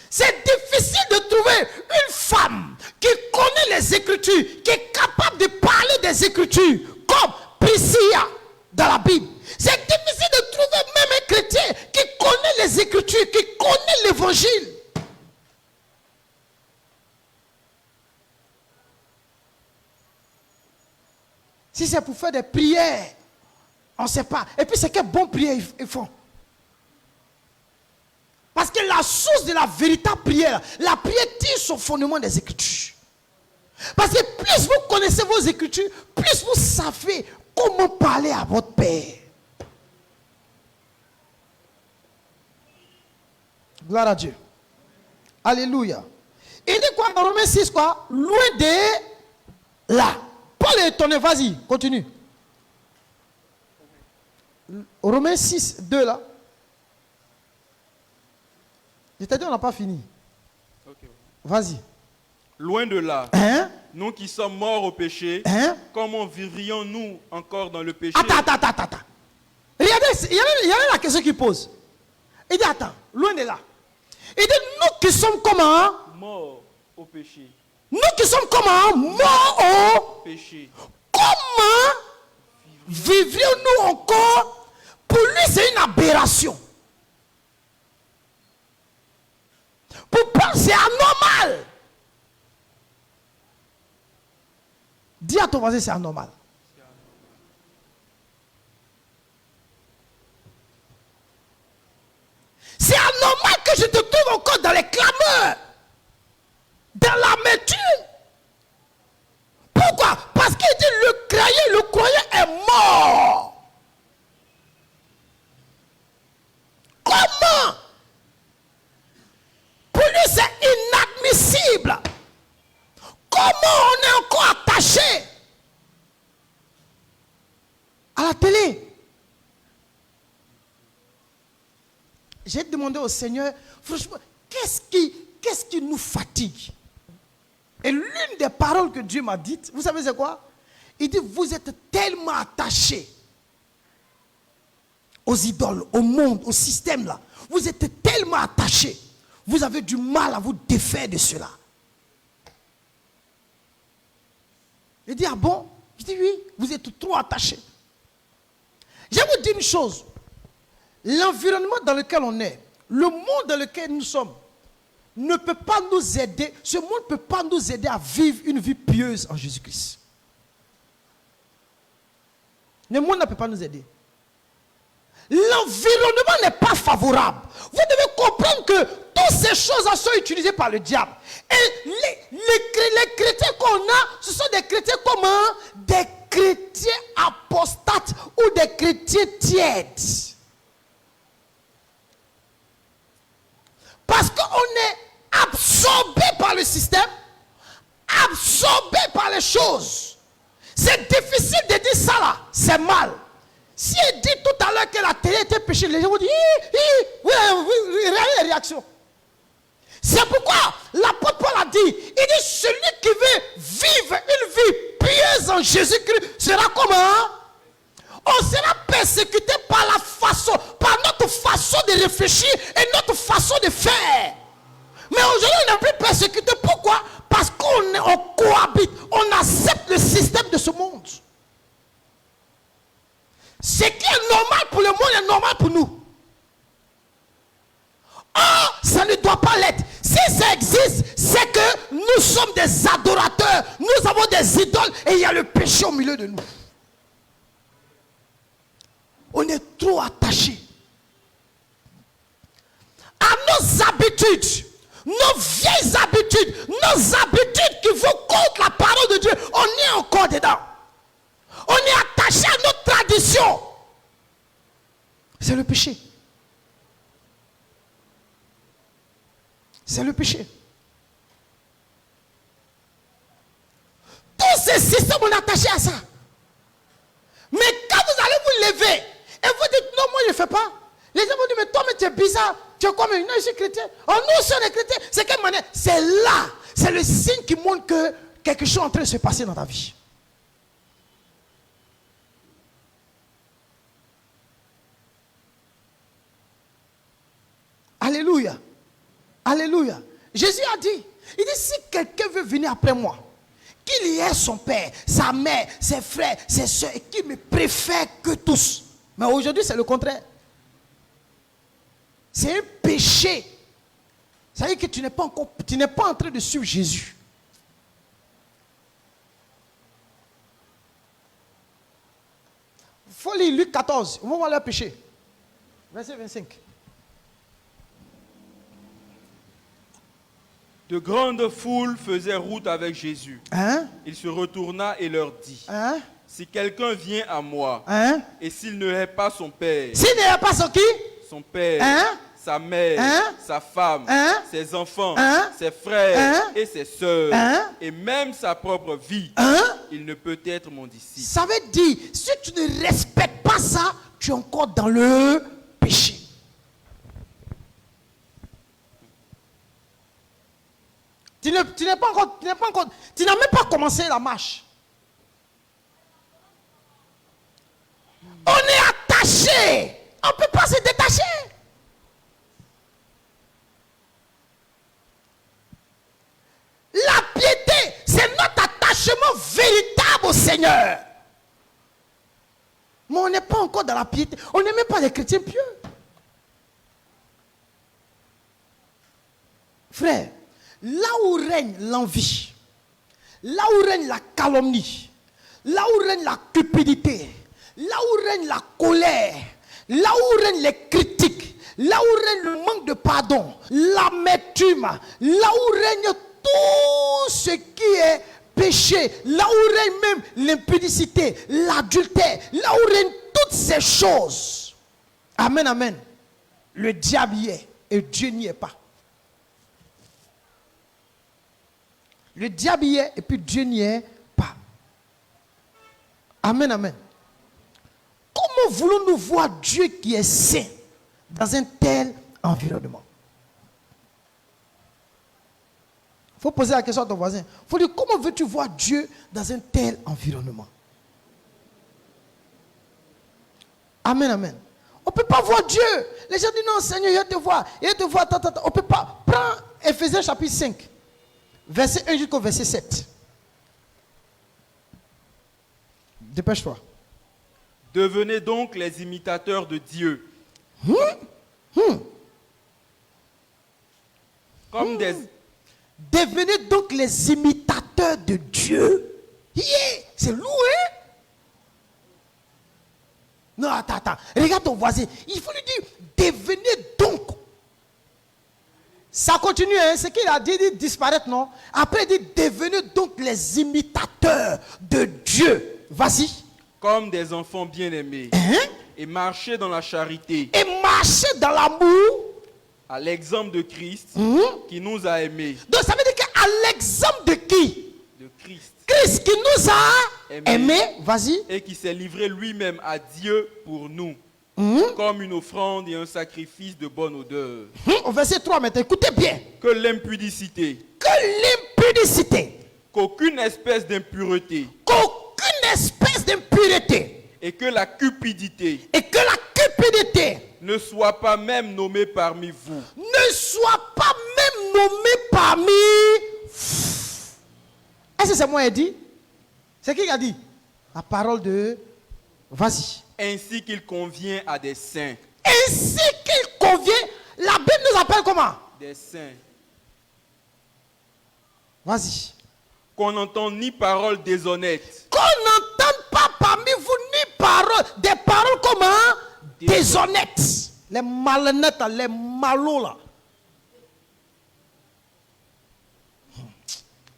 C'est difficile de trouver une femme qui connaît les Écritures, qui est capable de parler des Écritures, comme Priscilla dans la Bible. C'est difficile de trouver même un chrétien qui connaît les Écritures, qui connaît l'Évangile. Si c'est pour faire des prières, on ne sait pas. Et puis c'est quelle bonne prière ils font. Parce que la source de la véritable prière, la prière tire son fondement des Écritures. Parce que plus vous connaissez vos Écritures, plus vous savez comment parler à votre Père. Gloire à Dieu. Alléluia. Il dit quoi dans Romains 6 quoi? Loin de là. Paul est étonné, vas-y, continue. Romains 6, 2 là. Je t'ai dit, on n'a pas fini. Okay. Vas-y. Loin de là. Hein? Nous qui sommes morts au péché, hein? Comment vivrions-nous encore dans le péché? Attends. Regardez, il y a la question qu'il pose. Il dit, attends, loin de là. Il dit, nous qui sommes comment? Morts au péché. Nous qui sommes comment? Morts au péché. Comment vivrions-nous encore? Pour lui, c'est une aberration. Pour Paul, c'est anormal. Dis à ton voisin, c'est anormal. C'est anormal que je te trouve encore dans les clameurs, dans l'amertume. Pourquoi? Parce qu'il dit le croyant est mort. Comment? Pour lui, c'est inadmissible. Comment on est encore attaché à la télé? J'ai demandé au Seigneur, franchement, qu'est-ce qui nous fatigue? Et l'une des paroles que Dieu m'a dites, vous savez c'est quoi? Il dit, vous êtes tellement attachés aux idoles, au monde, au système là. Vous êtes tellement attachés. Vous avez du mal à vous défaire de cela. Il dit, ah bon? Je dis, oui, vous êtes trop attachés. Je vais vous dire une chose. L'environnement dans lequel on est, le monde dans lequel nous sommes, ne peut pas nous aider, ce monde ne peut pas nous aider à vivre une vie pieuse en Jésus-Christ. Le monde ne peut pas nous aider. L'environnement n'est pas favorable. Vous devez comprendre que toutes ces choses sont utilisées par le diable. Et les chrétiens qu'on a, ce sont des chrétiens comment? Des chrétiens apostates ou des chrétiens tièdes. Parce qu'on est absorbé par le système, absorbé par les choses. C'est difficile de dire ça là, c'est mal. Si elle dit tout à l'heure que la télé était péché, les gens vont dire, regardez les réactions. C'est pourquoi l'apôtre Paul a dit, il dit, celui qui veut vivre une vie pieuse en Jésus-Christ sera comment? On sera persécuté par la façon, par notre façon de réfléchir et notre façon de faire. Mais aujourd'hui, on n'est plus persécuté. Pourquoi? Parce qu'on cohabite, on accepte le système de ce monde. Ce qui est normal pour le monde est normal pour nous. Or, ça ne doit pas l'être. Si ça existe, c'est que nous sommes des adorateurs. Nous avons des idoles et il y a le péché au milieu de nous. On est trop attachés à nos habitudes, nos vieilles habitudes, nos habitudes qui vont contre la parole de Dieu. On est encore dedans. On est attaché à notre tradition. C'est le péché. C'est le péché. on est attaché à ça. Mais quand vous allez vous lever et vous dites non, moi je ne fais pas. Les gens vont dire mais toi mais tu es bizarre. Tu es comme non, je suis chrétien. Oh nous sommes des chrétiens. C'est quelle manière? C'est là. C'est le signe qui montre que quelque chose est en train de se passer dans ta vie. Alléluia. Alléluia. Jésus a dit, il dit si quelqu'un veut venir après moi, qu'il y ait son père, sa mère, ses frères, ses soeurs, et qu'il me préfère que tous. Mais aujourd'hui, c'est le contraire. C'est un péché. Ça veut dire que tu n'es pas en train de suivre Jésus. Il faut lire Luc 14. On va voir leur péché. Verset 25. De grandes foules faisaient route avec Jésus. Hein? Il se retourna et leur dit, hein? Si quelqu'un vient à moi, hein? et s'il ne hait pas son père, s'il ne hait pas son qui? Son père, hein? sa mère, hein? sa femme, hein? ses enfants, hein? ses frères hein? et ses sœurs, hein? et même sa propre vie, hein? il ne peut être mon disciple. Ça veut dire, si tu ne respectes pas ça, tu es encore dans le péché. Tu n'as même pas commencé la marche. On est attaché. On ne peut pas se détacher. La piété, c'est notre attachement véritable au Seigneur. Mais on n'est pas encore dans la piété. On n'est même pas des chrétiens pieux. Frère, là où règne l'envie, là où règne la calomnie, là où règne la cupidité, là où règne la colère, là où règnent les critiques, là où règne le manque de pardon, l'amertume, là où règne tout ce qui est péché, là où règne même l'impudicité, l'adultère, là où règnent toutes ces choses. Amen, amen. Le diable y est et Dieu n'y est pas. Le diable y est et puis Dieu n'y est pas. Amen, amen. Comment voulons-nous voir Dieu qui est saint dans un tel environnement? Il faut poser la question à ton voisin. Il faut dire, comment veux-tu voir Dieu dans un tel environnement? Amen, amen. On ne peut pas voir Dieu. Les gens disent, non Seigneur, il va te voir. Il va te voir. On ne peut pas. Prends Ephésiens chapitre 5. Verset 1 jusqu'au verset 7. Dépêche-toi. Devenez donc les imitateurs de Dieu. Comme des... Devenez donc les imitateurs de Dieu. Yeah, c'est lourd, hein? Non, attends. Regarde ton voisin. Il faut lui dire, devenez donc. Ça continue, hein? Ce qu'il a dit disparaître, non? Après, il dit, devenez donc les imitateurs de Dieu. Vas-y. Comme des enfants bien-aimés. Hein? Et marchez dans la charité. Et marchez dans l'amour. À l'exemple de Christ, qui nous a aimés. Donc ça veut dire qu'à l'exemple de qui? De Christ. Christ qui nous a aimés. Vas-y. Et qui s'est livré lui-même à Dieu pour nous. Comme une offrande et un sacrifice de bonne odeur. Au verset 3 maintenant, écoutez bien. Que l'impudicité. Qu'aucune espèce d'impureté. Et que la cupidité. Ne soit pas même nommée parmi vous. Est-ce que c'est moi qui ai dit? C'est qui a dit? La parole de... Vas-y. Ainsi qu'il convient à des saints. Ainsi qu'il convient. La Bible nous appelle comment? Des saints. Vas-y. Qu'on n'entende ni parole déshonnête. Qu'on n'entende pas parmi vous ni paroles. Des paroles comment? Déshonnêtes. Les malhonnêtes, les malots là.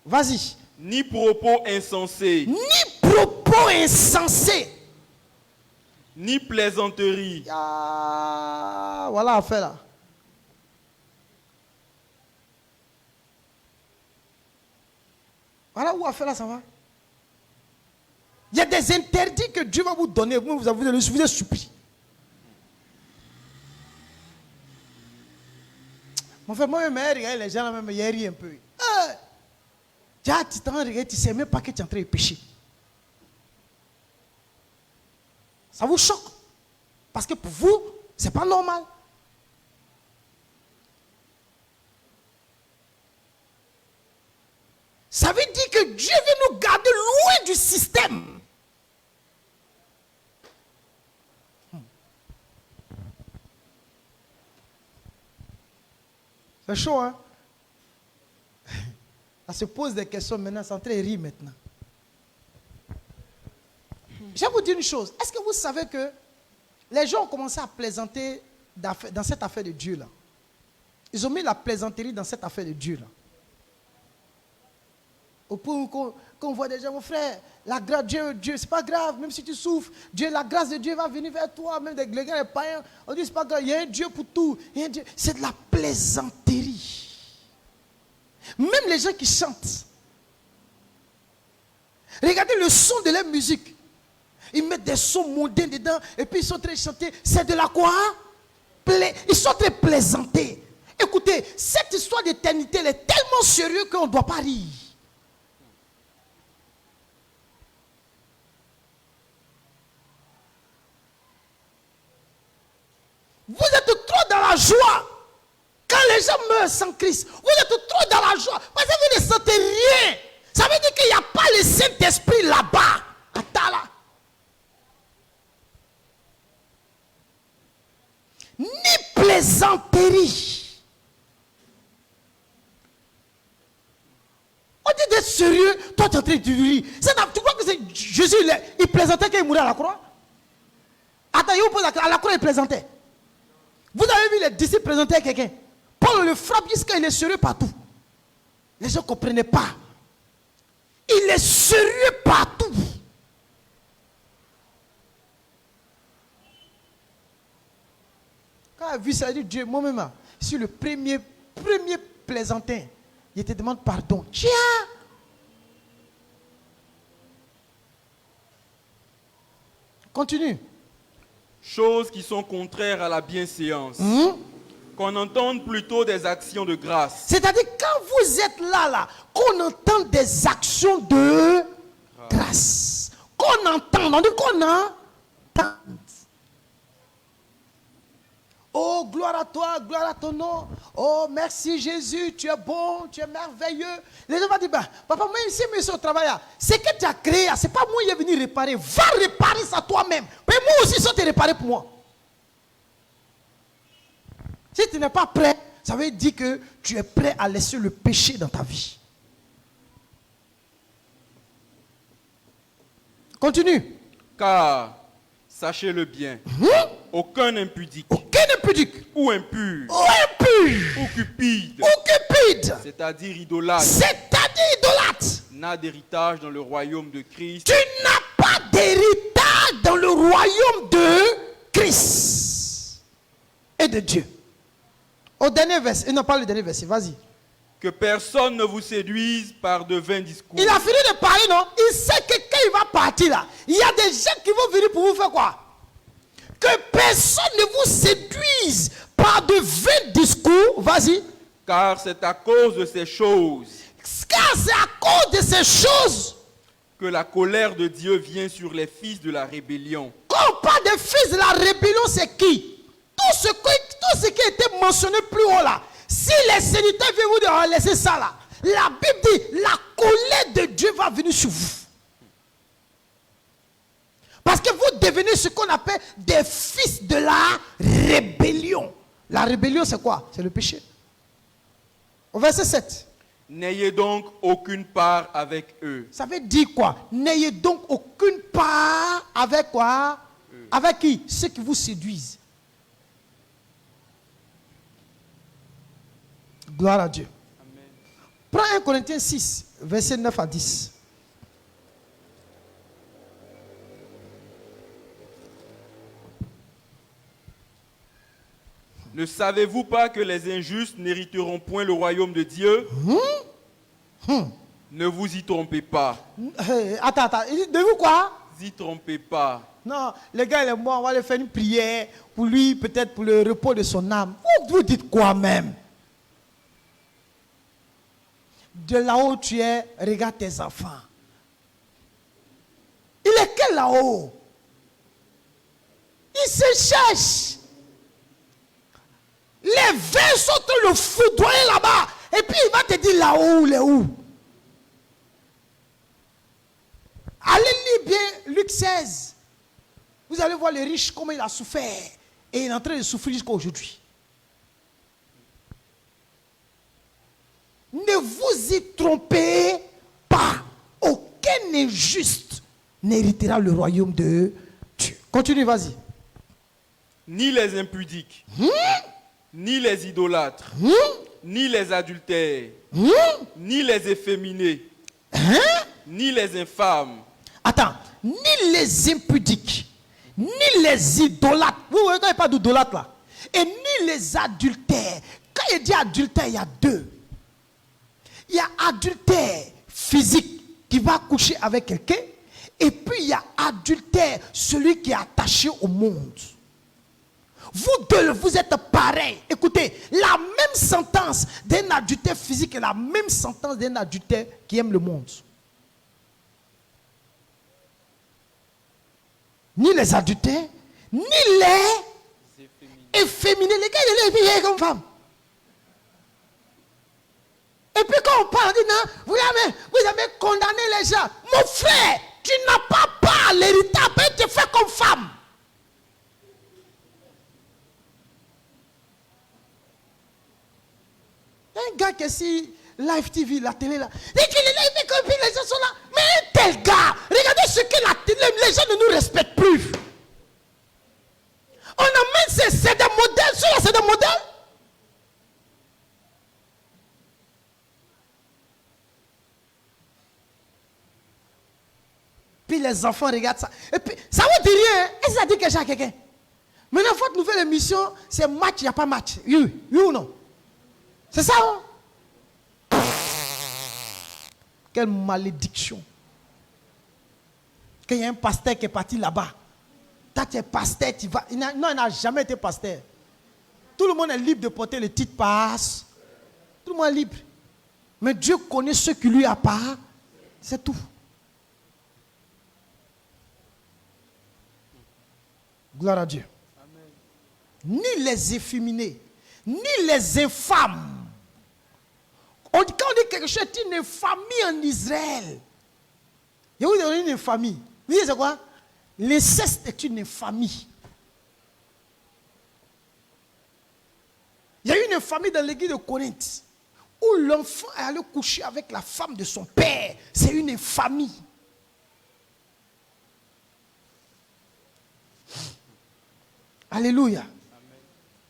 Vas-y. Ni propos insensés. Ni plaisanterie. Ah, voilà l'affaire là. Voilà où affaire là ça va. Il y a des interdits que Dieu va vous donner. Vous êtes surpris. Mon frère, moi-même, regarde les gens là, même, il rit un peu. Tu ne sais même pas que tu es en train de pécher. Ça vous choque. Parce que pour vous, ce n'est pas normal. Ça veut dire que Dieu veut nous garder loin du système. C'est chaud, hein? Ça se pose des questions maintenant, c'est en train de rire maintenant. Je vais vous dire une chose. Est-ce que vous savez que les gens ont commencé à plaisanter dans cette affaire de Dieu là? Ils ont mis la plaisanterie dans cette affaire de Dieu là. Au point qu'on voit des gens, mon frère, la grâce de Dieu, c'est pas grave, même si tu souffres, Dieu, la grâce de Dieu va venir vers toi, même les gars, les païens, on dit c'est pas grave, il y a un Dieu pour tout, c'est de la plaisanterie. Même les gens qui chantent, regardez le son de leur musique, ils mettent des sons mondains dedans, et puis ils sont en train de chanter, c'est de la quoi? Ils sont en train de plaisanter. Écoutez, cette histoire d'éternité, elle est tellement sérieuse qu'on ne doit pas rire. Vous êtes trop dans la joie. Quand les gens meurent sans Christ, vous êtes trop dans la joie. Parce que vous ne sentez rien. Ça veut dire qu'il n'y a pas le Saint-Esprit là-bas. Attends là. Ni plaisanterie. On dit d'être sérieux. Toi, tu es en train de rire. Tu crois que c'est Jésus, il plaisantait quand il mourait à la croix? Attends, il vous pose à la croix, il plaisantait. Vous avez vu les disciples présenter à quelqu'un. Paul le frappe jusqu'à il est sérieux partout. Les gens ne comprenaient pas. Il est sérieux partout. Quand il a vu ça, il dit Dieu, moi-même, je suis le premier plaisantin. Il te demande pardon. Tiens! Continue. Choses qui sont contraires à la bienséance. Qu'on entende plutôt des actions de grâce. C'est-à-dire quand vous êtes là, qu'on entend des actions de grâce. Qu'on entend, on dit qu'on entend. Oh, gloire à toi, gloire à ton nom. Oh, merci Jésus, tu es bon, tu es merveilleux. Les gens vont dire, papa, moi ici, mais au travail, c'est que tu as créé, c'est pas moi qui est venu réparer. Va réparer ça toi-même. Mais moi aussi, ça te réparer pour moi. Si tu n'es pas prêt, ça veut dire que tu es prêt à laisser le péché dans ta vie. Continue. Car, sachez-le bien, aucun impudique, ou impur, ou cupide, c'est-à-dire idolâtre, n'a d'héritage dans le royaume de Christ. Tu n'as pas d'héritage dans le royaume de Christ et de Dieu. Au dernier verset, il n'a pas le dernier verset, vas-y. Que personne ne vous séduise par de vains discours. Il a fini de parler, non? Il sait que quand il va partir là, il y a des gens qui vont venir pour vous faire quoi? Que personne ne vous séduise par de vains discours, vas-y. Car c'est à cause de ces choses. Car c'est à cause de ces choses que la colère de Dieu vient sur les fils de la rébellion. Quand on parle des fils de la rébellion, c'est qui? Tout ce qui a été mentionné plus haut là. Si les sénateurs viennent vous dire, laissez ça là. La Bible dit, la colère de Dieu va venir sur vous. Parce que vous devenez ce qu'on appelle des fils de la rébellion. La rébellion, c'est quoi? C'est le péché. Au verset 7. N'ayez donc aucune part avec eux. Ça veut dire quoi? N'ayez donc aucune part avec quoi? Avec qui? Ceux qui vous séduisent. Gloire à Dieu. Amen. Prends 1 Corinthiens 6, verset 9 à 10. Ne savez-vous pas que les injustes n'hériteront point le royaume de Dieu? Ne vous y trompez pas. Attends. De vous quoi? y trompez pas. Non, le gars il est mort, on va lui faire une prière pour lui, peut-être pour le repos de son âme. Vous dites quoi même? De là où tu es, regarde tes enfants. Il est quel là-haut? Il se cherche. Les vers sont en train de le foudroyer là-bas. Et puis il va te dire là-haut, il est où? Allez lire bien Luc 16. Vous allez voir les riches, comment il a souffert. Et il est en train de souffrir jusqu'à aujourd'hui. Ne vous y trompez pas. Aucun injuste n'héritera le royaume de Dieu. Continue, vas-y. Ni les impudiques, ni les idolâtres, ni les adultères, ni les efféminés, ni les infâmes. Attends, ni les impudiques, ni les idolâtres. Vous voyez quand il n'y a pas d'idolâtre là. Et ni les adultères. Quand il dit adultère, il y a deux. Il y a adultère physique qui va coucher avec quelqu'un. Et puis il y a adultère, celui qui est attaché au monde. Vous deux, vous êtes pareils. Écoutez, la même sentence d'un adultère physique est la même sentence d'un adultère qui aime le monde. Ni les adultères, ni les efféminés. Les gars, ils sont comme femmes. Et puis quand on parle, on dit non, vous avez condamné les gens. Mon frère, tu n'as pas part l'héritage, tu te fais comme femme. Un gars qui est si Live TV, la télé là, et qu'il est là, il fait comme les gens sont là. Mais un tel gars, regardez ce que la télé, les gens ne nous respectent plus. On amène c'est des modèles, ceux-là c'est des modèles. Puis les enfants regardent ça. Et puis, ça vous dit rien. Est-ce que ça dit quelque chose à quelqu'un? Maintenant, votre nouvelle émission, c'est match, il n'y a pas match. Oui ou non? C'est ça, hein? Quelle malédiction. Qu'il y a un pasteur qui est parti là-bas. Toi, tu es pasteur, tu vas. Non, il n'a jamais été pasteur. Tout le monde est libre de porter le titre passe. Tout le monde est libre. Mais Dieu connaît ce qui lui appartient. C'est tout. Gloire à Dieu. Amen. Ni les efféminés, ni les infâmes. Quand on dit quelque chose, c'est une infamie en Israël. Et vous avez une infamie. Vous savez c'est quoi? L'inceste est une infamie. Il y a eu une infamie dans l'église de Corinthe où l'enfant est allé coucher avec la femme de son père. C'est une infamie. Alléluia. Amen.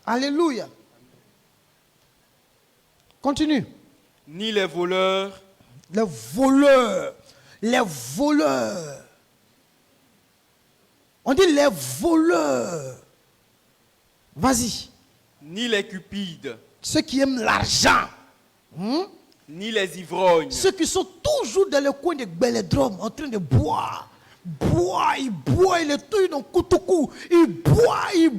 Alléluia. Amen. Continue. Ni les voleurs. Les voleurs. Les voleurs. On dit les voleurs. Vas-y. Ni les cupides. Ceux qui aiment l'argent. Ni les ivrognes. Ceux qui sont toujours dans le coin de Belledrome en train de boire. Il est tout dans Koutoukou. Il boit. Et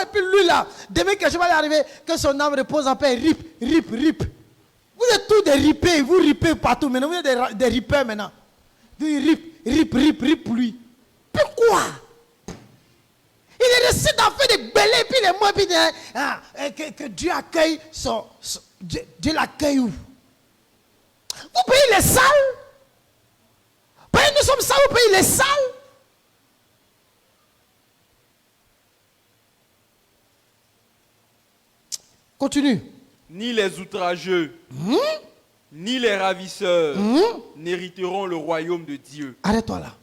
puis lui là, demain que je vais arriver, que son âme repose en paix, rip. Vous êtes tous des ripés, vous ripez partout maintenant, vous êtes des ripeurs maintenant. Rip pour lui. Pourquoi? Il est resté dans fait de belé, puis il est mort, puis que Dieu accueille Dieu l'accueille où? Vous payez les salles? Nous sommes ça, vous payez les salles. Continue. Ni les outrageux, ni les ravisseurs n'hériteront le royaume de Dieu. Arrête-toi là.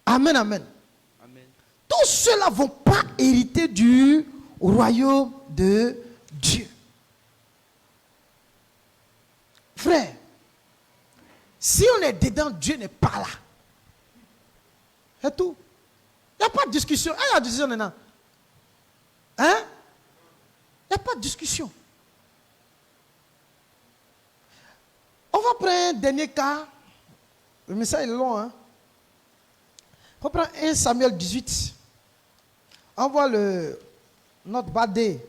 Amen, amen. Tous ceux-là ne vont pas hériter du royaume de Dieu. Frère, si on est dedans, Dieu n'est pas là. C'est tout. Il n'y a pas de discussion. Il y a discussion maintenant. Hein? Il n'y a pas de discussion. On va prendre un dernier cas. Le message est long, hein. Reprends 1 Samuel 18. On voit notre badé,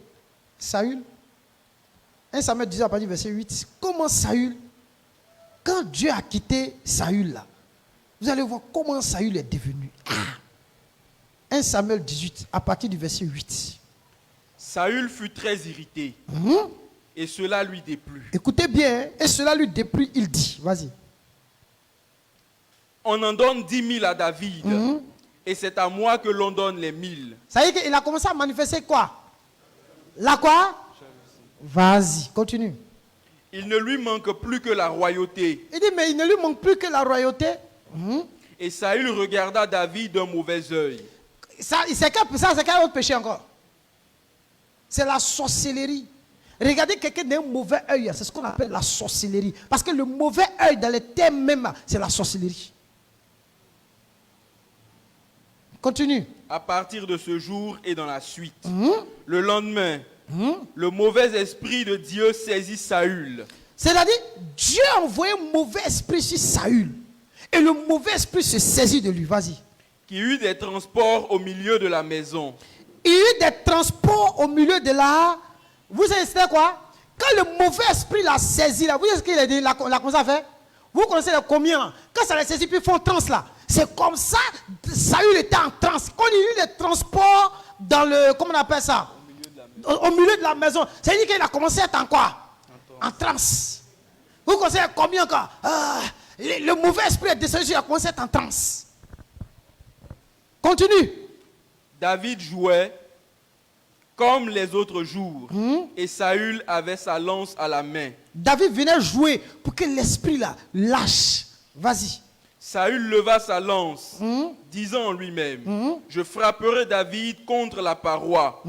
Saül. 1 Samuel 18 à partir du verset 8. Comment Saül, quand Dieu a quitté Saül là, vous allez voir comment Saül est devenu. 1 Samuel 18 à partir du verset 8. Saül fut très irrité. Et cela lui déplut. Écoutez bien, et cela lui déplut, il dit, vas-y. On en donne 10 000 à David. Et c'est à moi que l'on donne les 1000. Ça veut dire qu'il a commencé à manifester quoi? La quoi? Vas-y, continue. Il ne lui manque plus que la royauté. Il dit, mais il ne lui manque plus que la royauté. Et Saül regarda David d'un mauvais œil. C'est quel autre péché encore? C'est la sorcellerie. Regardez quelqu'un d'un mauvais œil, c'est ce qu'on appelle la sorcellerie. Parce que le mauvais œil, dans les termes même, c'est la sorcellerie. Continue. À partir de ce jour et dans la suite, le lendemain, le mauvais esprit de Dieu saisit Saül. C'est-à-dire, Dieu a envoyé un mauvais esprit sur Saül. Et le mauvais esprit se saisit de lui. Vas-y. Qui eut des transports au milieu de la maison. Il y eut des transports au milieu de la... Vous savez c'était quoi? Quand le mauvais esprit l'a saisi, là, vous savez ce qu'il a dit, l'a commencé à faire? Vous connaissez les combien? Quand ça l'a saisi, puis ils font transe là. C'est comme ça, Saül était en transe. Quand il y a eu des transports dans le... Comment on appelle ça? Au milieu de la maison. C'est-à-dire qu'il a commencé à être en quoi? En transe. Vous connaissez combien encore? Le mauvais esprit est descendu, il a commencé à être en transe. Continue. David jouait comme les autres jours. Et Saül avait sa lance à la main. David venait jouer pour que l'esprit là lâche. Vas-y. Saül leva sa lance, disant en lui-même, je frapperai David contre la paroi.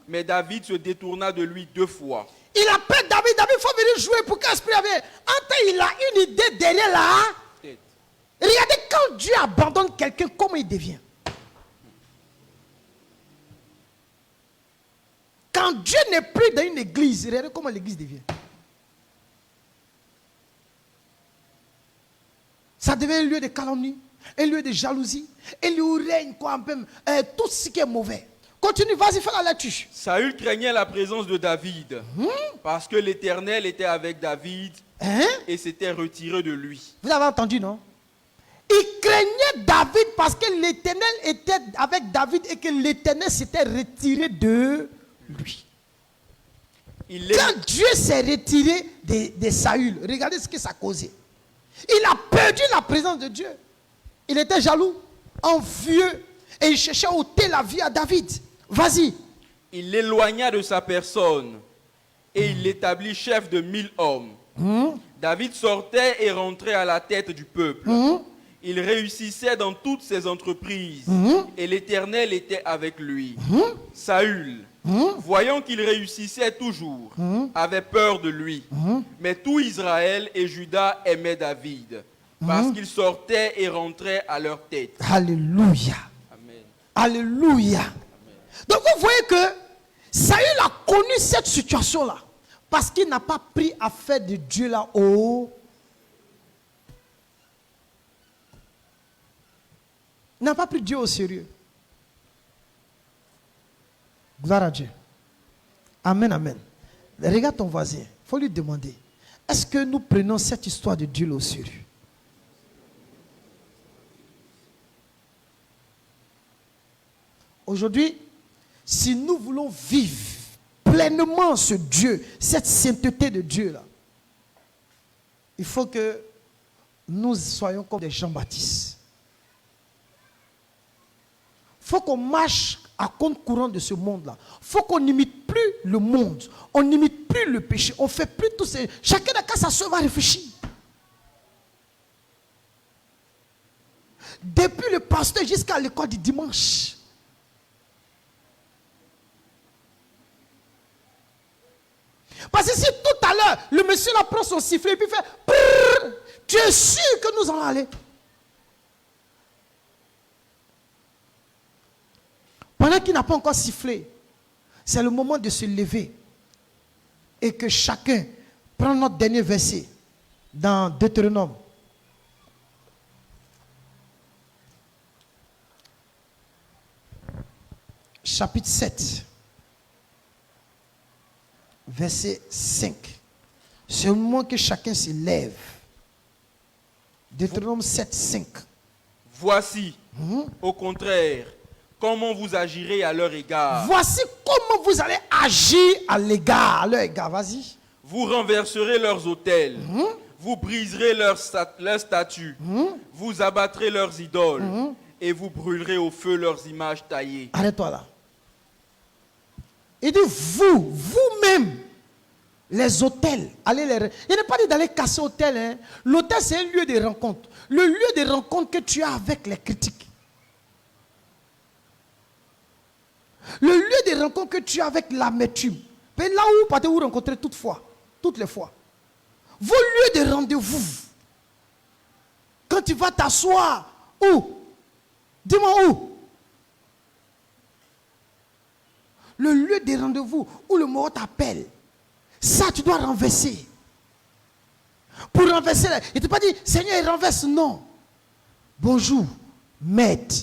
Mais David se détourna de lui 2 fois. Il appelle David, David, il faut venir jouer pour que l'esprit avait. Il a une idée derrière la tête. Regardez, quand Dieu abandonne quelqu'un, comment il devient? Quand Dieu n'est plus dans une église, regardez comment l'église devient. Ça devient un lieu de calomnie, un lieu de jalousie, un lieu où règne quoi, même, tout ce qui est mauvais. Continue, vas-y, fais la lecture. Saül craignait la présence de David, parce que l'Éternel était avec David et s'était retiré de lui. Vous avez entendu, non? Il craignait David parce que l'Éternel était avec David et que l'Éternel s'était retiré de lui. Quand Dieu s'est retiré de Saül, regardez ce que ça causait. Il a perdu la présence de Dieu. Il était jaloux, envieux, et il cherchait à ôter la vie à David. Vas-y. Il l'éloigna de sa personne et il l'établit chef de 1000 hommes. David sortait et rentrait à la tête du peuple. Il réussissait dans toutes ses entreprises et l'Éternel était avec lui. Saül, voyant qu'il réussissait toujours, avait peur de lui. Mais tout Israël et Juda aimaient David parce qu'il sortait et rentrait à leur tête. Alléluia. Amen. Alléluia. Amen. Donc vous voyez que Saül a connu cette situation-là parce qu'il n'a pas pris affaire de Dieu là haut. Il n'a pas pris Dieu au sérieux. Gloire à Dieu. Amen, amen. Regarde ton voisin. Il faut lui demander, est-ce que nous prenons cette histoire de Dieu au sérieux? Aujourd'hui, si nous voulons vivre pleinement ce Dieu, cette sainteté de Dieu là, il faut que nous soyons comme des Jean-Baptiste. Il faut qu'on marche à compte courant de ce monde-là. Il faut qu'on n'imite plus le monde. On n'imite plus le péché. On ne fait plus tout ces... Chacun n'a qu'à s'asseoir, va réfléchir. Depuis le pasteur jusqu'à l'école du dimanche. Parce que si tout à l'heure, le monsieur là prend son sifflet et puis fait prrr, tu es sûr que nous allons aller. Pendant qu'il n'a pas encore sifflé, c'est le moment de se lever et que chacun prend notre dernier verset dans Deutéronome. chapitre 7, verset 5. C'est le moment que chacun se lève. Deutéronome 7, 5. Voici, au contraire, comment vous agirez à leur égard. Voici comment vous allez agir à leur égard. Vas-y. Vous renverserez leurs autels. Vous briserez leurs statues. Vous abattrez leurs idoles. Et vous brûlerez au feu leurs images taillées. Arrête-toi là. Il dit vous-même, les autels, allez les... Il n'est pas dit d'aller casser l'autel. Hein. L'autel, c'est un lieu de rencontre. Le lieu de rencontre que tu as avec les critiques. Le lieu de rencontre que tu as avec l'amertume. Là où partez-vous rencontrer toutes les fois. Vos lieux de rendez-vous. Quand tu vas t'asseoir, où? Dis-moi où? Le lieu de rendez-vous où le mot t'appelle. Ça, tu dois renverser. Pour renverser, il ne t'a pas dit, Seigneur, il renverse. Non. Bonjour, maître.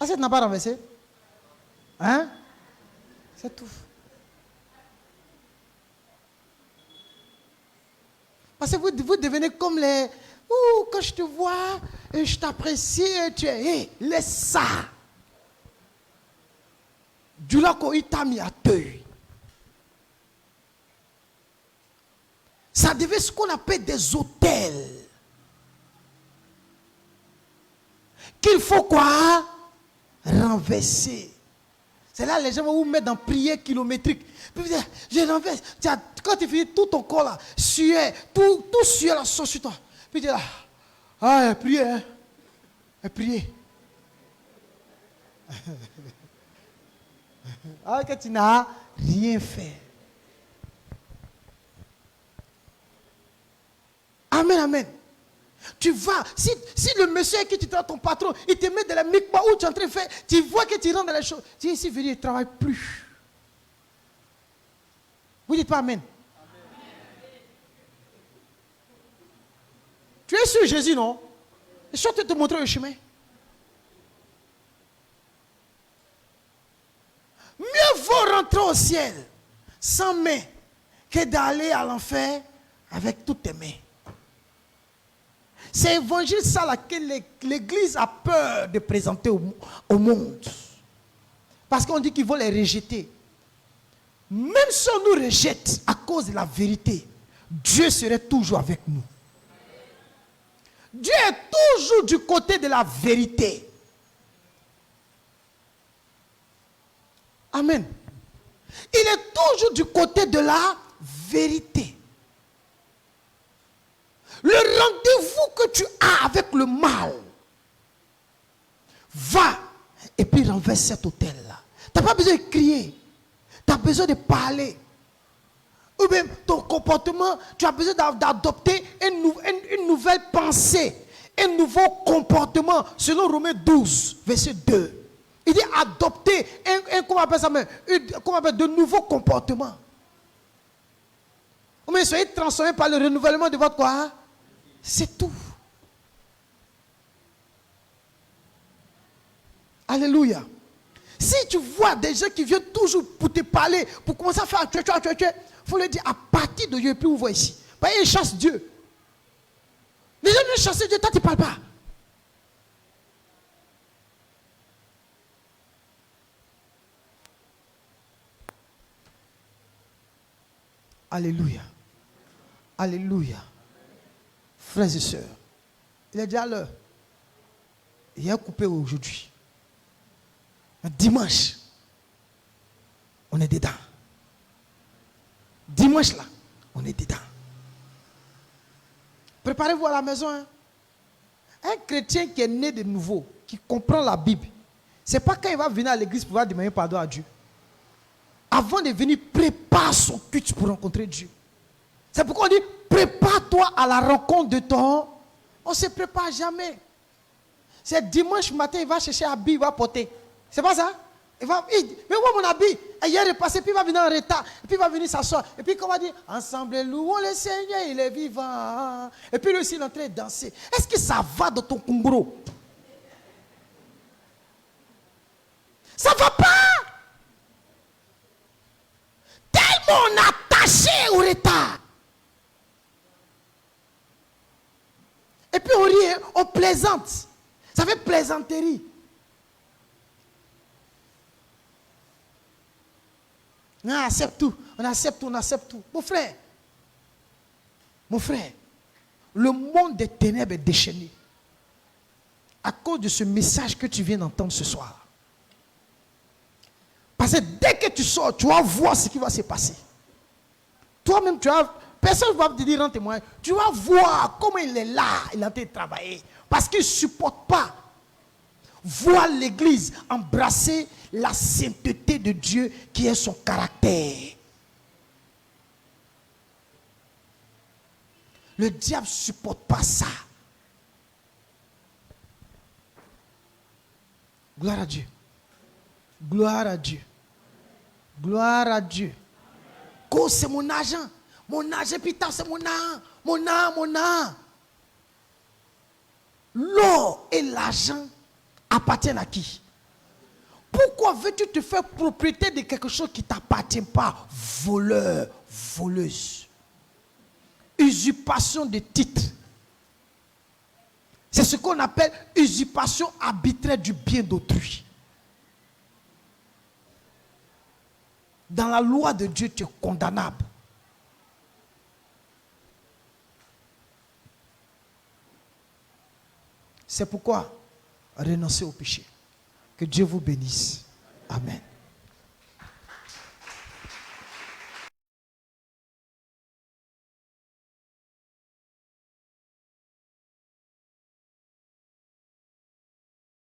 Ah, ça, tu n'as pas renversé? Hein? C'est tout. Parce que vous devenez comme les... Ouh, quand je te vois, je t'apprécie, tu es... Hey, laisse ça. Du là qu'il t'a mis à teuil. Ça devait ce qu'on appelle des autels. Qu'il faut quoi? Renverser. C'est là les gens vont vous mettre dans prière kilométrique. Puis vous dites, je renverse. Quand tu finis tout ton corps là, suer, tout suer là, sur toi. Puis tu dis là, ah, priez, hein. Priez. Alors que tu n'as rien fait. Amen, amen. Tu vas, si le monsieur qui tu ton patron, il te met dans la mikba où tu es en train de faire, tu vois que tu rentres dans les choses. Tu dis, ici, il ne travaille plus. Vous dites pas amen. Tu es sur Jésus, non? Je suis en train de te montrer le chemin. Mieux vaut rentrer au ciel sans main que d'aller à l'enfer avec toutes tes mains. C'est l'évangile ça là que l'Église a peur de présenter au monde. Parce qu'on dit qu'ils vont les rejeter. Même si on nous rejette à cause de la vérité, Dieu serait toujours avec nous. Dieu est toujours du côté de la vérité. Amen. Il est toujours du côté de la vérité. Le rendez-vous que tu as avec le mal, va et puis renverse cet hôtel-là. Tu n'as pas besoin de crier. Tu as besoin de parler. Ou bien ton comportement, tu as besoin d'adopter une nouvelle pensée, un nouveau comportement, selon Romains 12, verset 2. Il dit adopter comment on appelle ça, de nouveaux comportements. Ou bien soyez transformés par le renouvellement de votre quoi? C'est tout. Alléluia. Si tu vois des gens qui viennent toujours pour te parler, pour commencer à faire il faut leur dire à partir de Dieu, puis vous voyez ici. Bah, ils chassent Dieu. Les gens viennent chasser Dieu, toi tu ne parles pas. Alléluia. Alléluia. Frères et sœurs, il est déjà l'heure. Il y a un coupé aujourd'hui. Dimanche, on est dedans. Dimanche là, on est dedans. Préparez-vous à la maison. Hein. Un chrétien qui est né de nouveau, qui comprend la Bible, ce n'est pas quand il va venir à l'église pour demander pardon à Dieu. Avant de venir, prépare son culte pour rencontrer Dieu. C'est pourquoi on dit, prépare-toi à la rencontre de ton... On ne se prépare jamais. C'est dimanche matin, il va chercher un habit, il va porter. C'est pas ça? Mais moi mon habit, hier est passé, puis il va venir en retard, et puis il va venir s'asseoir. Et puis comment dire, ensemble louons le Seigneur, il est vivant. Et puis lui aussi il est en train de danser. Est-ce que ça va dans ton congro? Ça ne va pas. Tellement on est attaché au retard. Et puis on rit, on plaisante. Ça fait plaisanterie. On accepte tout. On accepte tout, on accepte tout. Mon frère, le monde des ténèbres est déchaîné. À cause de ce message que tu viens d'entendre ce soir. Parce que dès que tu sors, tu vas voir ce qui va se passer. Toi-même, personne ne va te dire en témoignage. Tu vas voir comment il est là, il est en train de travailler. Parce qu'il ne supporte pas voir l'église embrasser la sainteté de Dieu qui est son caractère. Le diable ne supporte pas ça. Gloire à Dieu. Gloire à Dieu. Gloire à Dieu. Cause, c'est mon argent. Mon argent, putain, c'est mon argent. Mon argent. L'or et l'argent appartiennent à qui? Pourquoi veux-tu te faire propriété de quelque chose qui ne t'appartient pas? Voleur, voleuse. Usurpation de titres. C'est ce qu'on appelle usurpation arbitraire du bien d'autrui. Dans la loi de Dieu, tu es condamnable. C'est pourquoi renoncez au péché. Que Dieu vous bénisse. Amen.